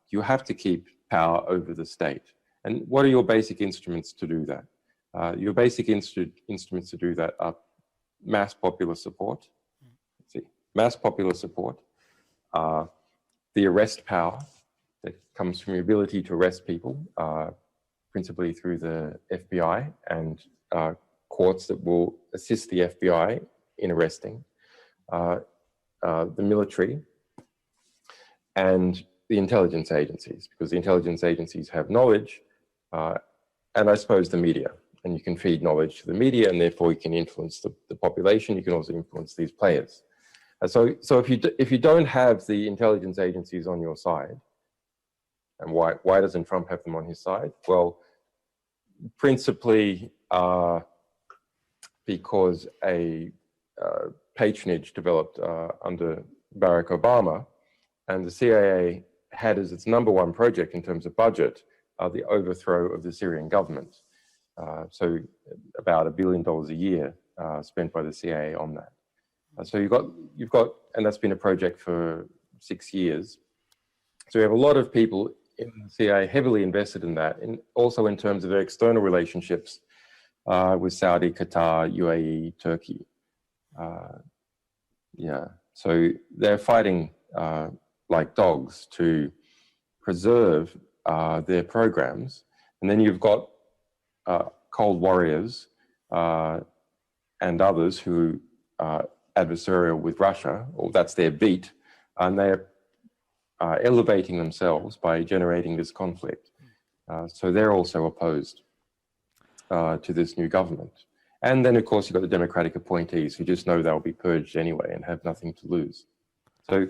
S3: you have to keep power over the state. And what are your basic instruments to do that? Your basic instruments to do that are mass popular support. Mass popular support, are the arrest power that comes from the ability to arrest people, principally through the FBI and courts that will assist the FBI in arresting, the military, and the intelligence agencies, because the intelligence agencies have knowledge, and I suppose the media. And you can feed knowledge to the media, and therefore you can influence the population. You can also influence these players. So if you don't have the intelligence agencies on your side, and why doesn't Trump have them on his side? Well, principally because a patronage developed under Barack Obama, and the CIA had as its #1 project in terms of budget the overthrow of the Syrian government. So about $1 billion a year spent by the CIA on that. So you've got, and that's been a project for 6 years. So we have a lot of people in the CIA heavily invested in that, and also in terms of their external relationships with Saudi, Qatar, UAE, Turkey. So they're fighting like dogs to preserve their programs. And then you've got cold warriors and others who are adversarial with Russia, or that's their beat, and they're elevating themselves by generating this conflict. So they're also opposed to this new government. And then, of course, you've got the Democratic appointees who just know they'll be purged anyway and have nothing to lose. So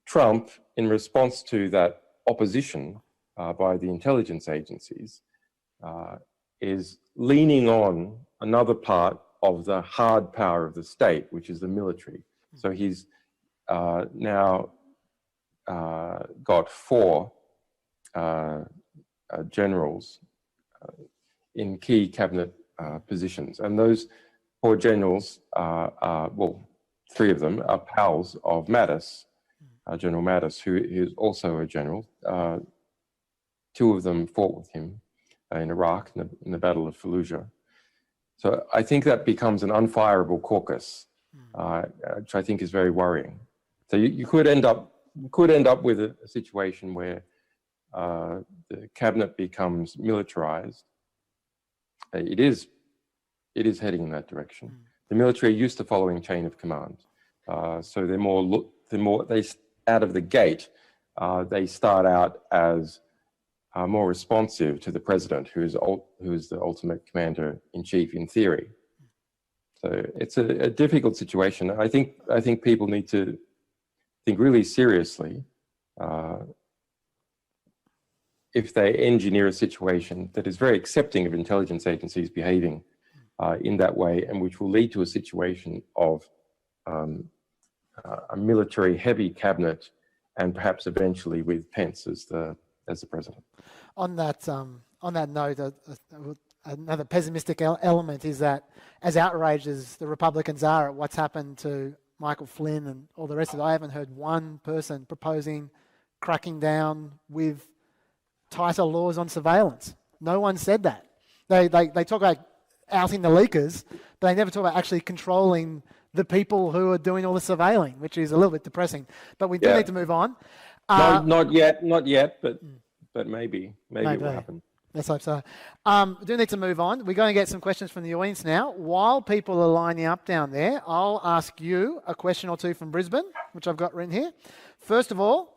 S3: Trump, in response to that opposition by the intelligence agencies, is leaning on another part of the hard power of the state, which is the military. So he's now got 4 generals in key cabinet positions. And those 4 generals are, well, 3 of them are pals of Mattis, General Mattis, who is also a general. 2 of them fought with him in Iraq in the Battle of Fallujah. So I think that becomes an unfireable caucus, which I think is very worrying. So you could end up with a situation where the cabinet becomes militarized. It is heading in that direction. The military are used to following chain of command, so they're more they out of the gate. They start out as more responsive to the president, who is the ultimate commander-in-chief in theory. So it's a difficult situation. I think people need to think really seriously if they engineer a situation that is very accepting of intelligence agencies behaving in that way, and which will lead to a situation of a military-heavy cabinet, and perhaps eventually with Pence as the president.
S2: On that note, another pessimistic element is that, as outraged as the Republicans are at what's happened to Michael Flynn and all the rest of it, I haven't heard one person proposing cracking down with tighter laws on surveillance. No one said that. They talk about outing the leakers, but they never talk about actually controlling the people who are doing all the surveilling, which is a little bit depressing. But we do need to move on.
S3: Not yet, but maybe it will happen.
S2: Let's hope so. We do need to move on. We're going to get some questions from the audience now. While people are lining up down there, I'll ask you a question or two from Brisbane, which I've got written here. First of all,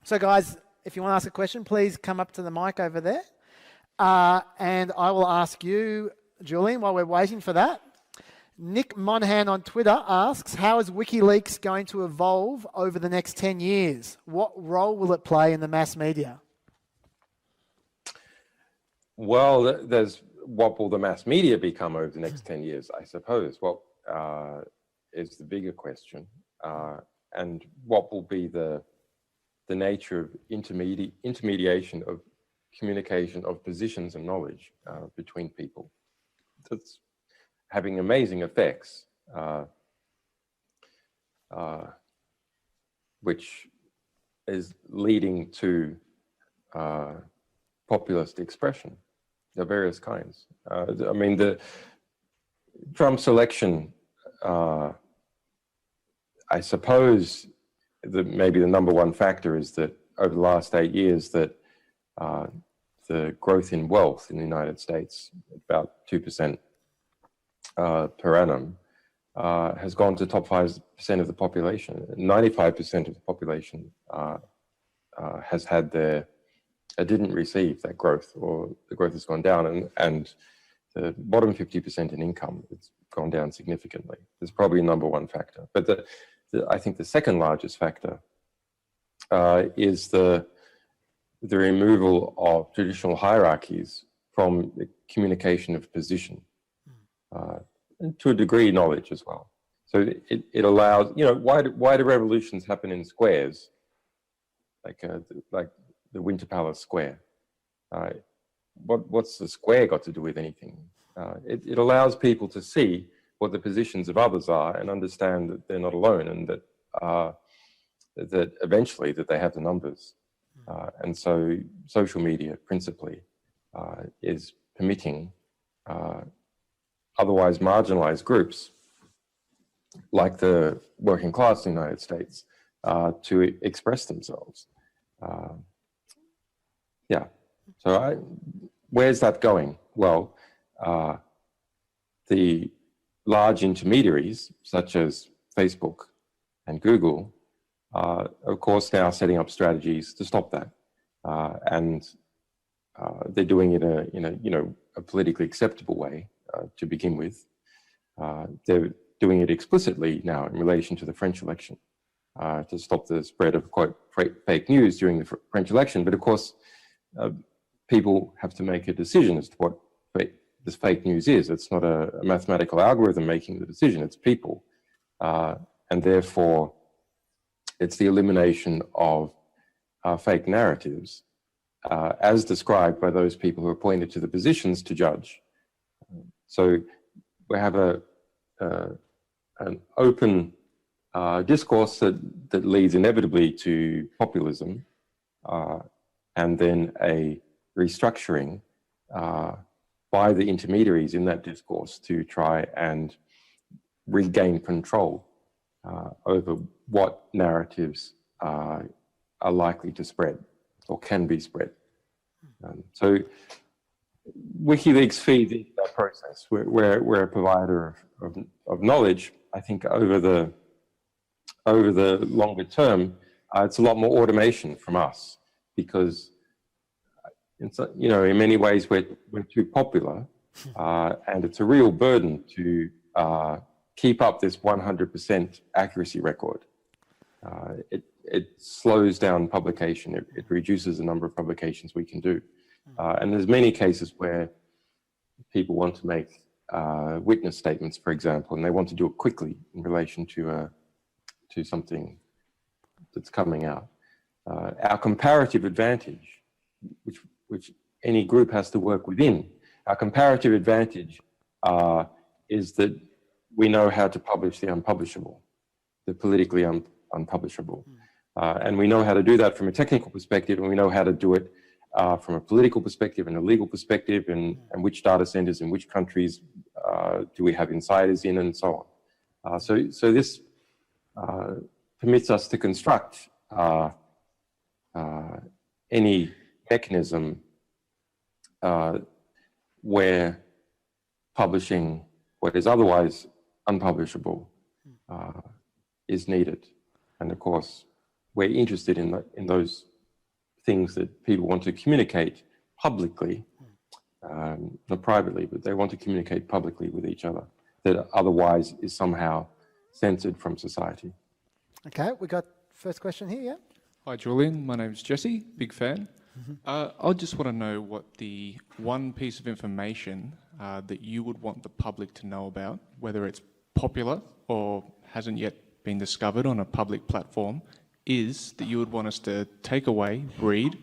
S2: so guys, if you want to ask a question, please come up to the mic over there. And I will ask you, Julian, while we're waiting for that. Nick Monahan on Twitter asks, how is WikiLeaks going to evolve over the next 10 years? What role will it play in the mass media?
S3: Well, there's what will the mass media become over the next 10 years, I suppose. What is the bigger question. And what will be the nature of intermediation of communication of positions and knowledge between people. That's having amazing effects, which is leading to populist expression of various kinds. I mean, the Trump's election, I suppose, maybe the number one factor is that over the last 8 years that the growth in wealth in the United States, about 2% per annum, has gone to top 5% of the population. 95% of the population has had didn't receive that growth, or the growth has gone down, and the bottom 50% in income, it's gone down significantly. It's probably number one factor. But I think the second largest factor is the removal of traditional hierarchies from the communication of position, and to a degree knowledge as well. So it allows, why do revolutions happen in squares, like the Winter Palace Square? What's the square got to do with anything? It allows people to see what the positions of others are and understand that they're not alone, and that eventually that they have the numbers. And so social media principally is permitting otherwise marginalized groups like the working class in the United States to express themselves. Yeah. So where's that going? Well, the large intermediaries such as Facebook and Google are, of course, now setting up strategies to stop that, and they're doing it in a politically acceptable way to begin with. They're doing it explicitly now in relation to the French election to stop the spread of quote fake news during the French election. But of course, people have to make a decision as to what this fake news is. It's not a mathematical algorithm making the decision, it's people. And therefore, it's the elimination of fake narratives as described by those people who are appointed to the positions to judge. So we have an open discourse that leads inevitably to populism, and then a restructuring by the intermediaries in that discourse to try and regain control over what narratives are likely to spread or can be spread. So WikiLeaks feeds into that process. We're a provider of knowledge. I think over the longer term, it's a lot more automation from us, because in many ways we're too popular, and it's a real burden to keep up this 100% accuracy record. It slows down publication. It reduces the number of publications we can do. And there's many cases where people want to make witness statements, for example, and they want to do it quickly in relation to something that's coming out. Our comparative advantage, which any group has to work within, our comparative advantage is that we know how to publish the unpublishable, the politically unpublishable. And we know how to do that from a technical perspective, and we know how to do it from a political perspective and a legal perspective, and which data centers in which countries do we have insiders in, and so on. So this permits us to construct any mechanism where publishing what is otherwise unpublishable is needed. And of course, we're interested in those things that people want to communicate publicly, not privately, but they want to communicate publicly with each other, that otherwise is somehow censored from society.
S2: Okay, we got first question here, yeah?
S4: Hi Julian, my name's Jesse, big fan. I just want to know what the one piece of information that you would want the public to know about, whether it's popular or hasn't yet been discovered on a public platform, is that you would want us to take away, read,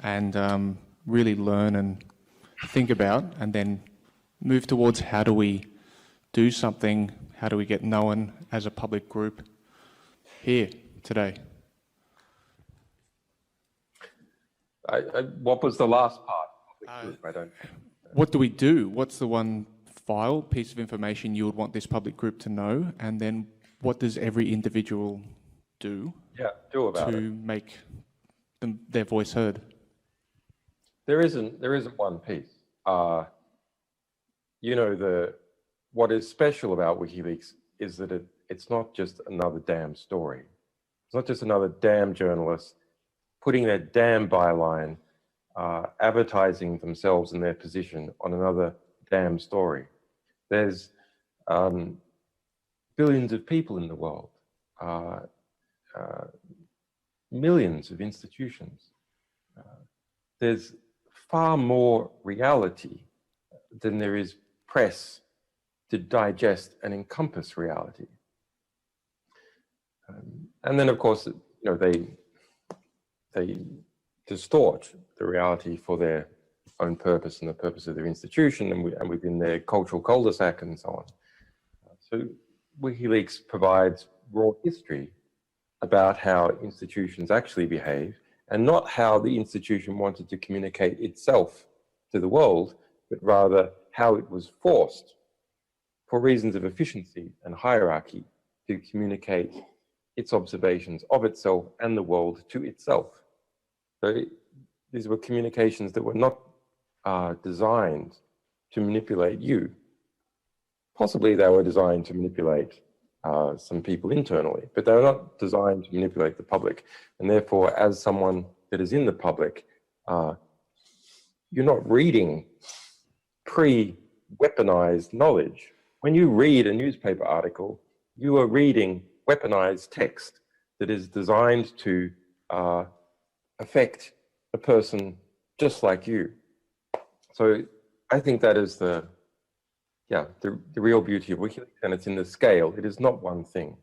S4: and really learn and think about, and then move towards how do we do something, how do we get known as a public group here today.
S3: What was the last part? I don't.
S4: What do we do? What's the one piece of information you would want this public group to know? And then what does every individual do
S3: do about
S4: to
S3: it.
S4: make their voice heard?
S3: There isn't one piece. You know, what is special about WikiLeaks is that it's not just another damn story. It's not just another damn journalist putting their damn byline, advertising themselves and their position on another damn story. There's billions of people in the world, millions of institutions. There's far more reality than there is press to digest and encompass reality. And then, of course, you know, they distort the reality for their own purpose and the purpose of their institution and within their cultural cul-de-sac and so on. So WikiLeaks provides raw history about how institutions actually behave, and not how the institution wanted to communicate itself to the world, but rather how it was forced, for reasons of efficiency and hierarchy, to communicate its observations of itself and the world to itself. So these were communications that were not designed to manipulate you. Possibly they were designed to manipulate some people internally, but they were not designed to manipulate the public. And therefore, as someone that is in the public, you're not reading pre-weaponized knowledge. When you read a newspaper article, you are reading weaponized text that is designed to affect a person just like you. So I think that is the real beauty of WikiLeaks, and it's in the scale. It is not one thing.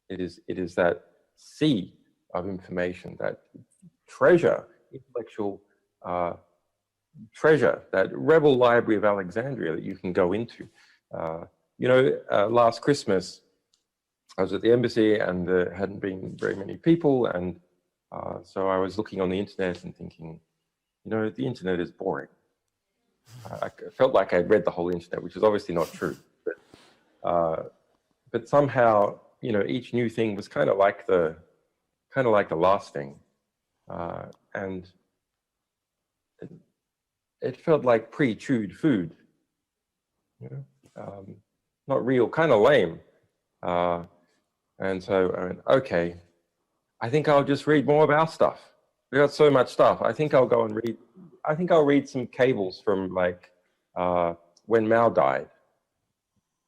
S3: It is that sea of information, that treasure, intellectual treasure, that rebel library of Alexandria that you can go into. You know, last Christmas, I was at the embassy and there hadn't been very many people, and so I was looking on the internet and thinking, you know, the internet is boring. I felt like I'd read the whole internet, which is obviously not true. But somehow, you know, each new thing was kind of like the last thing, and it felt like pre-chewed food. You know, not real, kind of lame. And so I went, okay, I think I'll just read more of our stuff. We got so much stuff. I think I'll go and read. I think I'll read some cables from like when Mao died.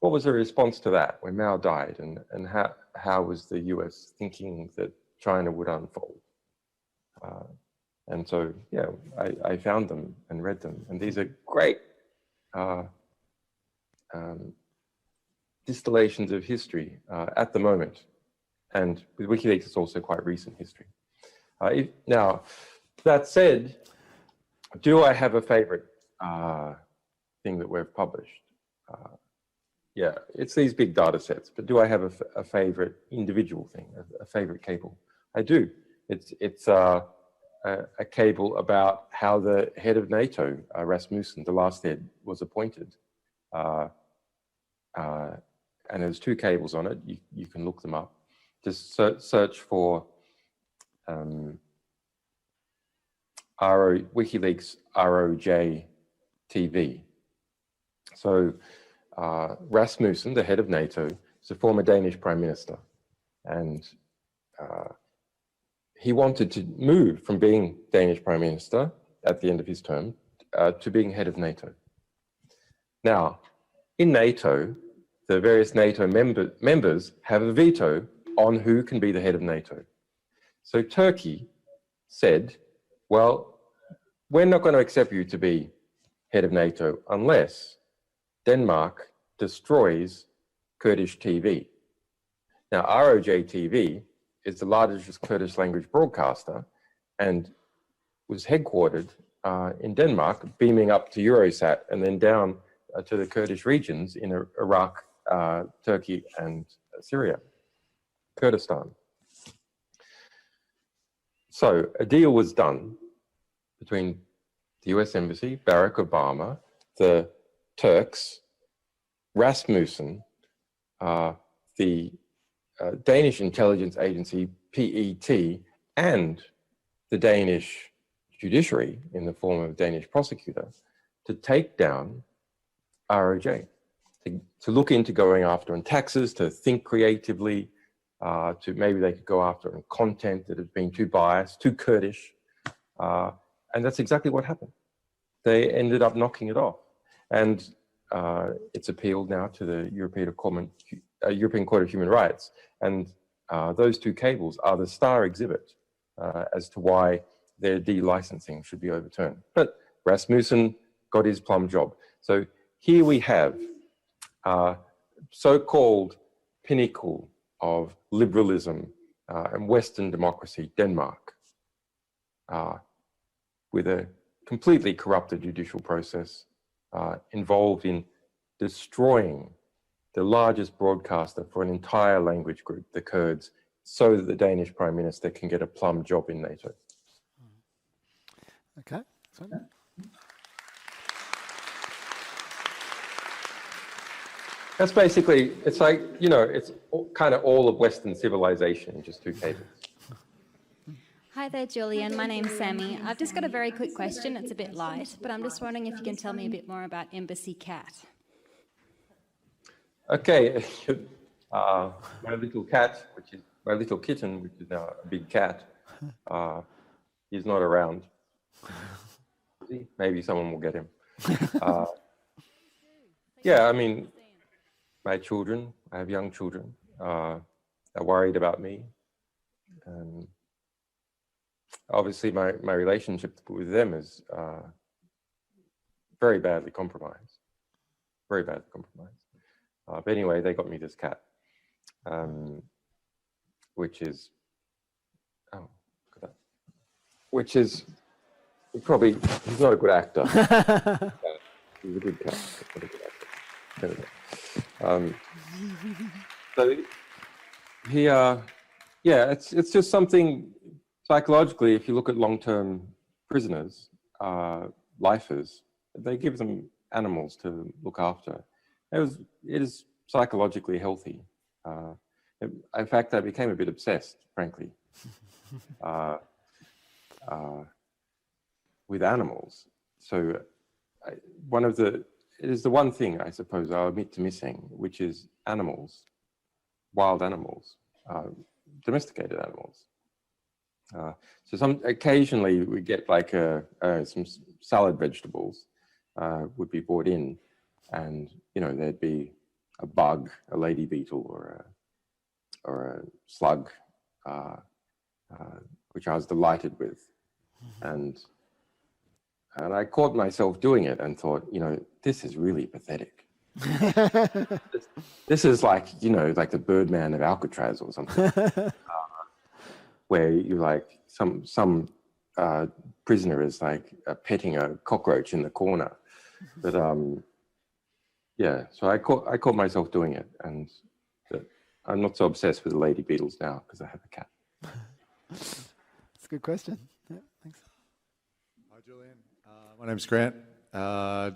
S3: What was the response to that when Mao died, and how was the US thinking that China would unfold? And so, yeah, I found them and read them, and these are great distillations of history at the moment. And with WikiLeaks, it's also quite recent history. Now, that said, do I have a favorite thing that we've published? Yeah, it's these big data sets, but do I have a favorite individual thing, a favorite cable? I do. It's a cable about how the head of NATO, Rasmussen, the last head, was appointed. And there's two cables on it. You can look them up. Just search for WikiLeaks ROJ TV. So Rasmussen, the head of NATO, is a former Danish prime minister, and he wanted to move from being Danish prime minister at the end of his term to being head of NATO. Now, in NATO, the various NATO members have a veto on who can be the head of NATO. So Turkey said, well, we're not going to accept you to be head of NATO unless Denmark destroys Kurdish TV. Now, ROJ TV is the largest Kurdish language broadcaster and was headquartered in Denmark, beaming up to Eurosat and then down to the Kurdish regions in Iraq, Turkey, and Syria, Kurdistan. So a deal was done between the US Embassy, Barack Obama, the Turks, Rasmussen, the Danish intelligence agency, PET and the Danish judiciary in the form of a Danish prosecutor to take down ROJ, to look into going after on taxes, to think creatively, to maybe they could go after on content that has been too biased, too Kurdish. And that's exactly what happened. They ended up knocking it off. And it's appealed now to the European Court of Human Rights. And those two cables are the star exhibit as to why their de-licensing should be overturned. But Rasmussen got his plum job. So here we have so-called pinnacle of liberalism and Western democracy, Denmark, with a completely corrupted judicial process involved in destroying the largest broadcaster for an entire language group, the Kurds, so that the Danish Prime Minister can get a plum job in NATO.
S2: Okay.
S3: That's basically, it's like, you know, it's kind of all of Western civilization in just two cables.
S5: Hi there, Julian. My name's Sammy. I've just got a very quick question. It's a bit light, but I'm just wondering if you can tell me a bit more about Embassy Cat.
S3: Okay, my little cat, which is my little kitten, which is now a big cat, he's not around. Maybe someone will get him. Yeah, I mean, my children, I have young children, are worried about me. Obviously, my relationship with them is very badly compromised, very badly compromised. But anyway, they got me this cat, which is, oh, look at that. Which is probably, he's not a good actor. He's a good cat, not a good actor. Anyway. So he, yeah, it's just something psychologically. If you look at long-term prisoners, lifers, they give them animals to look after. It is psychologically healthy. In fact, I became a bit obsessed, frankly, with animals. So it is the one thing, I suppose, I'll admit to missing, which is animals, wild animals, domesticated animals. So occasionally we get like some salad vegetables would be brought in, and you know there'd be a bug, a lady beetle, or a slug, which I was delighted with, and I caught myself doing it and thought, you know, this is really pathetic. This is like, you know, like the Birdman of Alcatraz or something, where you like some prisoner is like petting a cockroach in the corner. But yeah, so I caught myself doing it, and I'm not so obsessed with the lady beetles now because I have a cat.
S2: That's a good question. Yeah, thanks.
S6: Hi, Julian. My name's Grant.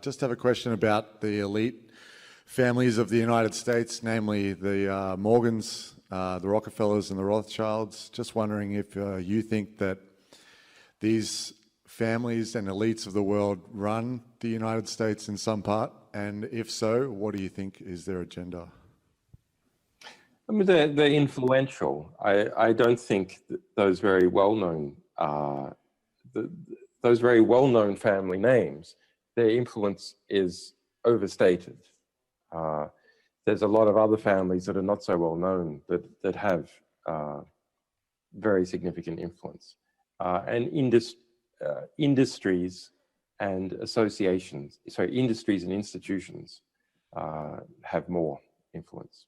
S6: Just have a question about the elite families of the United States, namely the Morgans, the Rockefellers and the Rothschilds. Just wondering if you think that these families and elites of the world run the United States in some part, and if so, what do you think is their agenda?
S3: I mean, they're influential. I don't think that those very well-known family names, their influence is overstated. There's a lot of other families that are not so well known that have very significant influence, and industries and associations. Sorry, industries and institutions have more influence.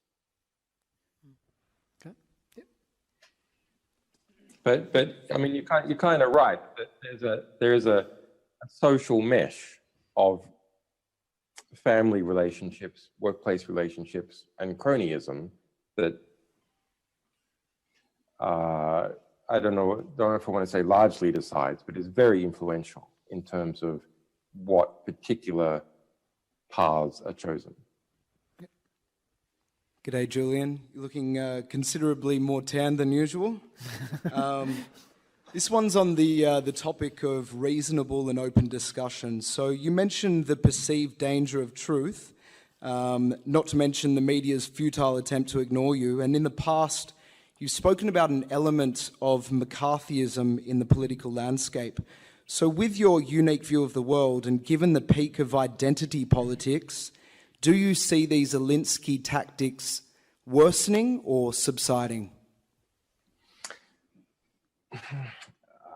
S3: But I mean, you're kind of right that there is a social mesh of family relationships, workplace relationships, and cronyism that I don't know if I want to say largely decides, but is very influential in terms of what particular paths are chosen.
S7: G'day, Julian. You're looking considerably more tan than usual. This one's on the topic of reasonable and open discussion. So you mentioned the perceived danger of truth, not to mention the media's futile attempt to ignore you. And in the past, you've spoken about an element of McCarthyism in the political landscape. So with your unique view of the world and given the peak of identity politics, do you see these Alinsky tactics worsening or subsiding?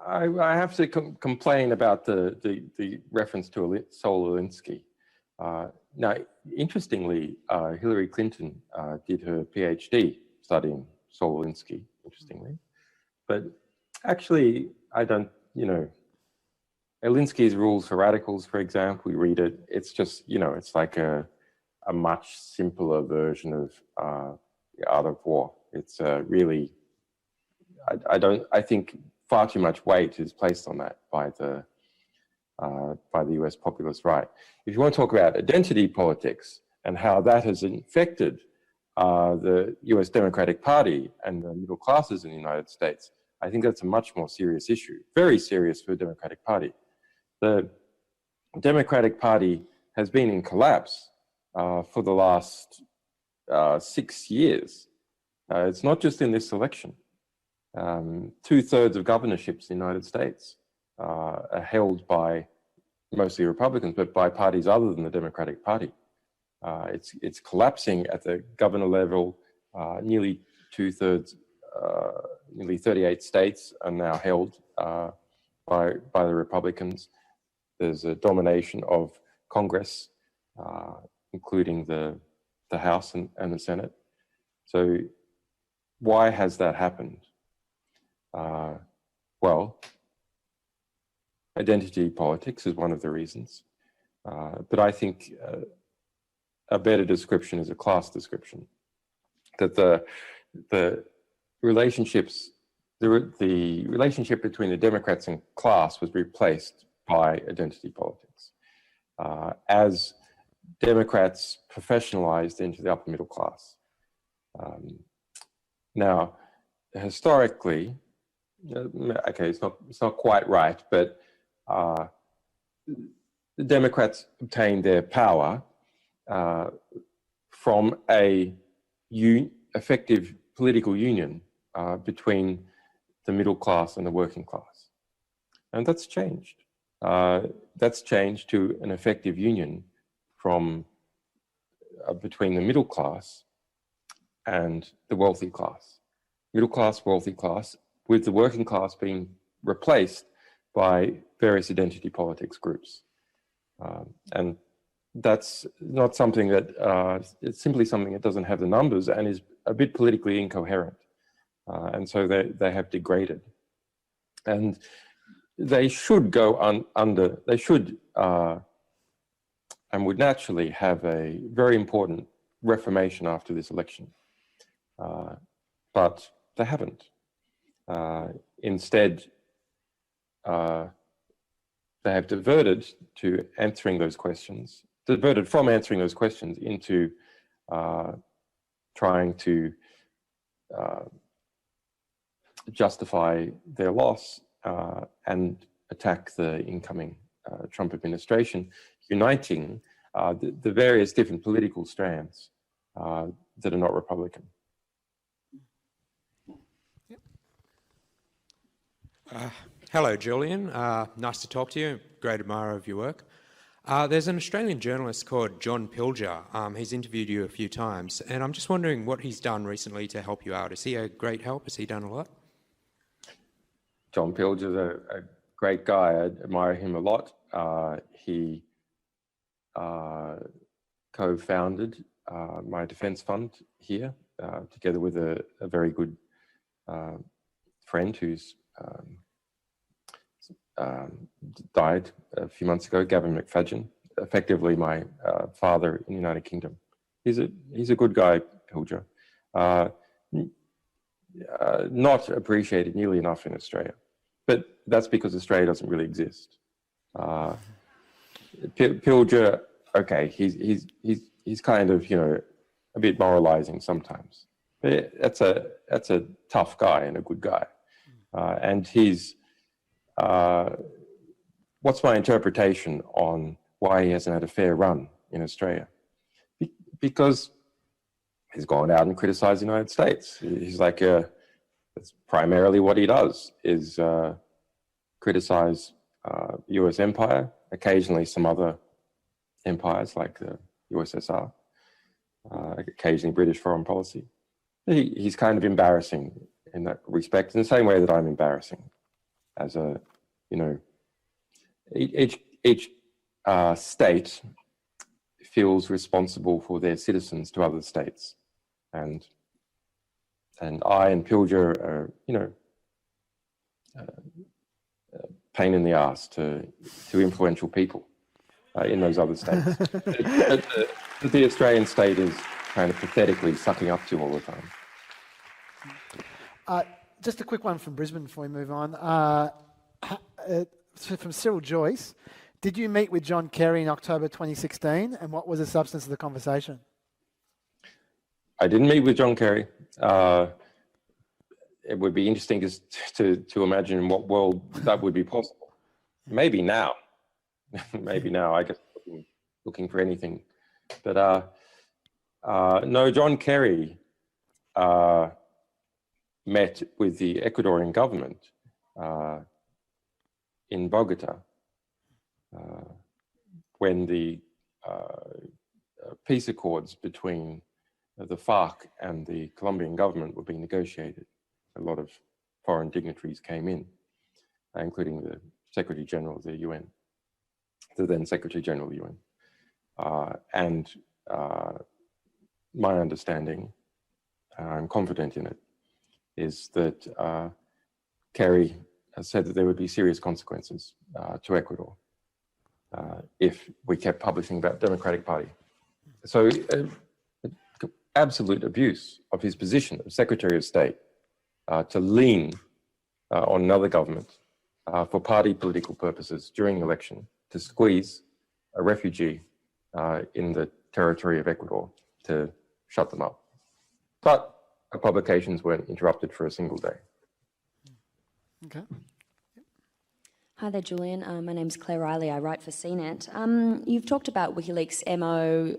S3: I have to complain about the reference to Saul Alinsky. Now, interestingly, Hillary Clinton did her PhD studying Saul Alinsky, interestingly. But actually, I don't, Alinsky's Rules for Radicals, for example, we read it, it's just, it's like a much simpler version of The Art of War. It's really, I think far too much weight is placed on that by the US populist right. If you want to talk about identity politics and how that has infected the US Democratic Party and the middle classes in the United States, I think that's a much more serious issue, very serious for the Democratic Party. The Democratic Party has been in collapse for the last 6 years. It's not just in this election. 2/3 of governorships in the United States are held by mostly Republicans, but by parties other than the Democratic Party. It's collapsing at the governor level. Nearly 2/3, nearly 38 states are now held by the Republicans. There's a domination of Congress, including the House and the Senate. So why has that happened? Well, identity politics is one of the reasons. But I think a better description is a class description. That the relationship between the Democrats and class was replaced by identity politics. As Democrats professionalized into the upper middle class. Now, historically, okay, it's not quite right, but the Democrats obtained their power from a effective political union between the middle class and the working class. And that's changed. That's changed to an effective union from between the middle class and the wealthy class. Middle class, wealthy class, with the working class being replaced by various identity politics groups. And that's not something that, it's simply something that doesn't have the numbers and is a bit politically incoherent. And so they have degraded. And they should go under, they should, and would naturally have a very important reformation after this election. But they haven't. Instead, they have diverted from answering those questions into trying to justify their loss and attack the incoming Trump administration, uniting the various different political strands that are not Republican.
S8: Hello, Julian. Nice to talk to you. Great admirer of your work. There's an Australian journalist called John Pilger. He's interviewed you a few times, and I'm just wondering what he's done recently to help you out. Is he a great help? Has he done a lot?
S3: John Pilger's a great guy. I admire him a lot. He co-founded my defence fund here, together with a very good friend who's died a few months ago, Gavin McFadden, effectively my father in the United Kingdom. He's a good guy, Pilger. Not appreciated nearly enough in Australia, but that's because Australia doesn't really exist. Pilger, okay, he's kind of a bit moralizing sometimes. But that's a tough guy and a good guy. And he's, what's my interpretation on why he hasn't had a fair run in Australia? Because he's gone out and criticized the United States. He's like, that's primarily what he does, is criticize US empire, occasionally some other empires like the USSR, occasionally British foreign policy. He's kind of embarrassing in that respect, in the same way that I'm embarrassing as a, each state feels responsible for their citizens to other states. And I and Pilger are, pain in the ass to influential people in those other states. But the Australian state is kind of pathetically sucking up to all the time.
S2: Just a quick one from Brisbane before we move on. From Cyril Joyce, did you meet with John Kerry in October 2016, and what was the substance of the conversation?
S3: I didn't meet with John Kerry. It would be interesting to imagine in what world that would be possible. Maybe now. Maybe now, I guess, looking for anything. But no, John Kerry met with the Ecuadorian government in Bogota when the peace accords between the FARC and the Colombian government were being negotiated. A lot of foreign dignitaries came in, including the Secretary General of the UN, the then Secretary General of the UN. And my understanding, I'm confident in it, is that Kerry has said that there would be serious consequences to Ecuador if we kept publishing about Democratic Party. So absolute abuse of his position as Secretary of State to lean on another government for party political purposes during the election, to squeeze a refugee in the territory of Ecuador to shut them up. But our publications weren't interrupted for a single day.
S2: Okay.
S9: Hi there, Julian. My name's Claire Riley. I write for CNET. You've talked about WikiLeaks' MO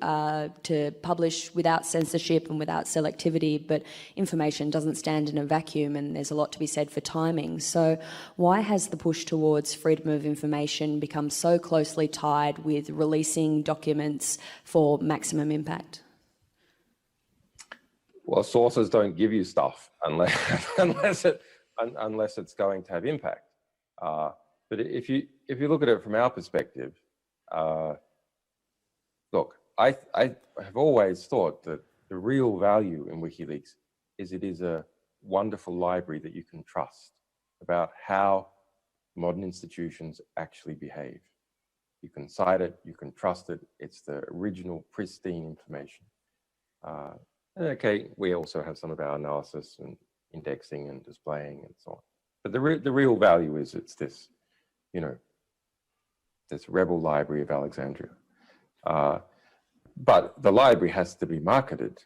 S9: to publish without censorship and without selectivity, but information doesn't stand in a vacuum, and there's a lot to be said for timing. So why has the push towards freedom of information become so closely tied with releasing documents for maximum impact?
S3: Well, sources don't give you stuff unless it's going to have impact. But if you look at it from our perspective, look, I have always thought that the real value in WikiLeaks is it is a wonderful library that you can trust about how modern institutions actually behave. You can cite it, you can trust it. It's the original pristine information. Okay, we also have some of our analysis and indexing and displaying and so on. But the real value is it's this, this rebel library of Alexandria. But the library has to be marketed.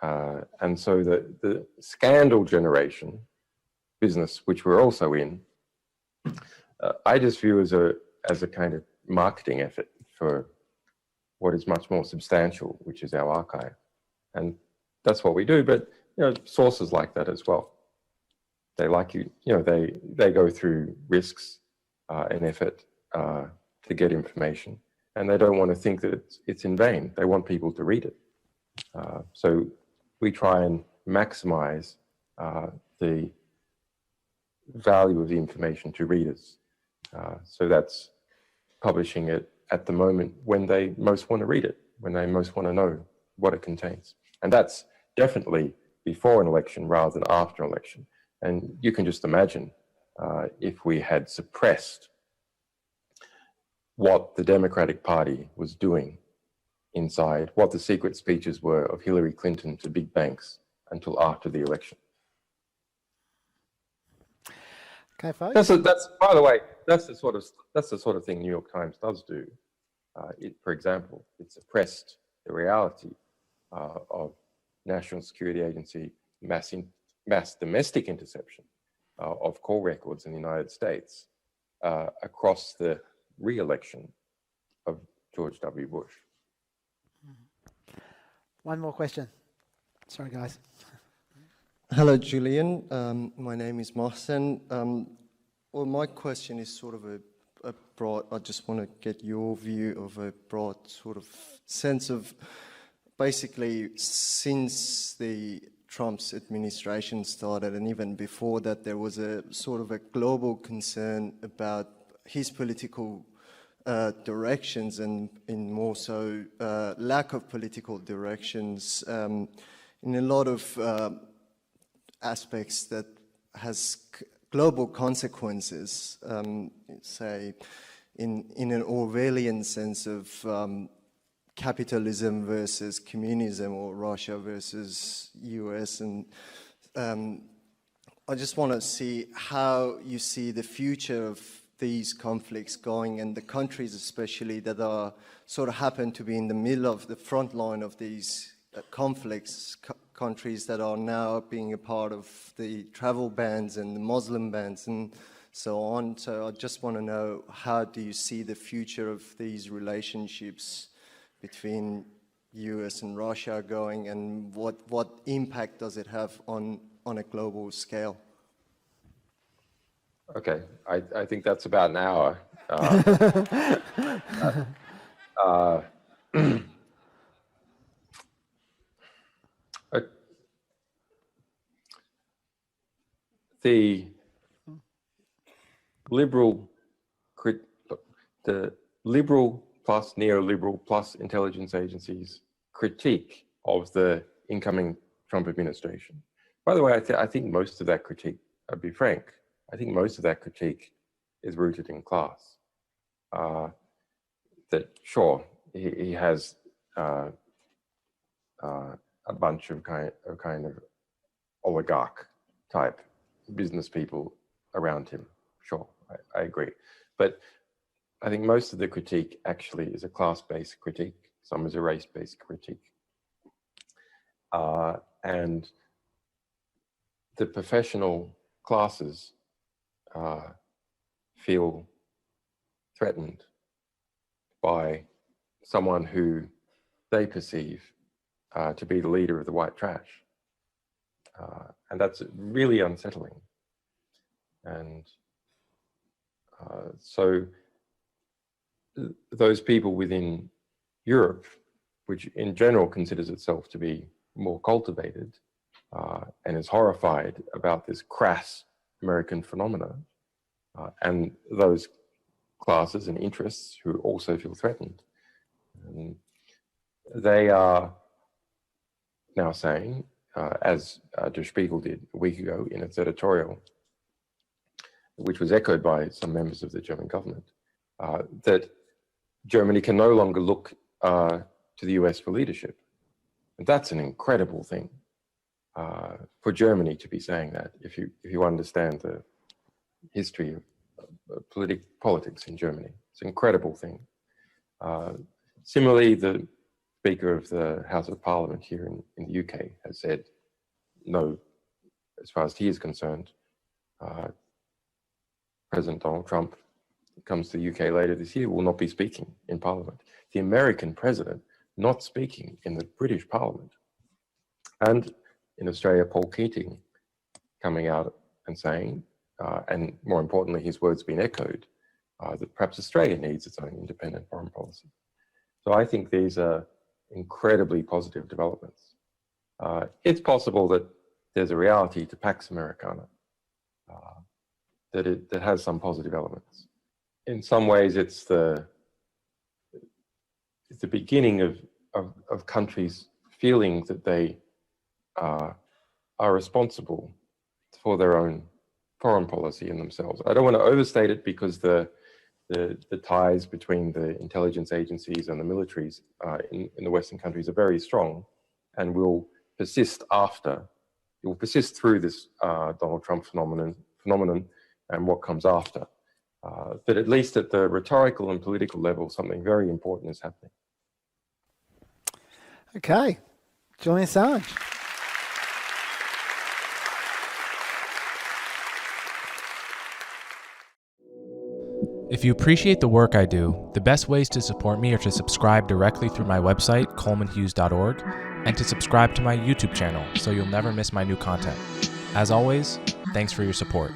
S3: And so the scandal generation business, which we're also in, I just view as a kind of marketing effort for what is much more substantial, which is our archive. And that's what we do, but sources like that as well. They like they go through risks and effort to get information, and they don't want to think that it's in vain. They want people to read it. So we try and maximize the value of the information to readers. So that's publishing it at the moment when they most want to read it, when they most want to know what it contains. And that's definitely before an election rather than after an election. And you can just imagine if we had suppressed what the Democratic Party was doing inside, what the secret speeches were of Hillary Clinton to big banks until after the election.
S2: Okay, folks.
S3: That's by the way, that's the sort of thing New York Times does do. For example, it suppressed the reality of National Security Agency mass domestic interception of call records in the United States across the re-election of George W. Bush.
S2: One more question. Sorry, guys.
S10: Hello, Julian. My name is Mohsen. Well, my question is sort of a broad, I just want to get your view of a broad sort of sense of, basically, since the Trump's administration started, and even before that, there was a sort of a global concern about his political directions and in more so lack of political directions in a lot of aspects that has global consequences, say in an Orwellian sense of capitalism versus communism, or Russia versus US. And I just want to see how you see the future of these conflicts going, and the countries especially that are sort of happen to be in the middle of the front line of these conflicts, countries that are now being a part of the travel bans and the Muslim bans and so on. So I just want to know, how do you see the future of these relationships between US and Russia going, and what impact does it have on a global scale?
S3: Okay, I think that's about an hour. The liberal plus neoliberal plus intelligence agencies' critique of the incoming Trump administration. By the way, I think most of that critique, I'll be frank, I think most of that critique is rooted in class. That sure, he has a bunch of kind of oligarch type business people around him. Sure, I agree. But I think most of the critique actually is a class-based critique. Some is a race-based critique. And the professional classes feel threatened by someone who they perceive to be the leader of the white trash. And that's really unsettling. And so those people within Europe, which in general considers itself to be more cultivated and is horrified about this crass American phenomena, and those classes and interests who also feel threatened, they are now saying, as Der Spiegel did a week ago in its editorial, which was echoed by some members of the German government, that Germany can no longer look to the US for leadership. And that's an incredible thing for Germany to be saying that, if you understand the history of politics in Germany. It's an incredible thing. Similarly, the Speaker of the House of Parliament here in the UK has said, no, as far as he is concerned, President Donald Trump comes to the UK later this year will not be speaking in Parliament. The American president not speaking in the British Parliament. And in Australia, Paul Keating coming out and saying, and more importantly, his words being echoed, that perhaps Australia needs its own independent foreign policy. So I think these are incredibly positive developments. It's possible that there's a reality to Pax Americana, that has some positive elements. In some ways, it's the beginning of countries feeling that they are responsible for their own foreign policy in themselves. I don't want to overstate it, because the ties between the intelligence agencies and the militaries in the Western countries are very strong, and will persist it will persist through this Donald Trump phenomenon and what comes after. But at least at the rhetorical and political level, something very important is happening.
S2: Okay, Julian Assange.
S1: If you appreciate the work I do, the best ways to support me are to subscribe directly through my website, colemanhughes.org, and to subscribe to my YouTube channel so you'll never miss my new content. As always, thanks for your support.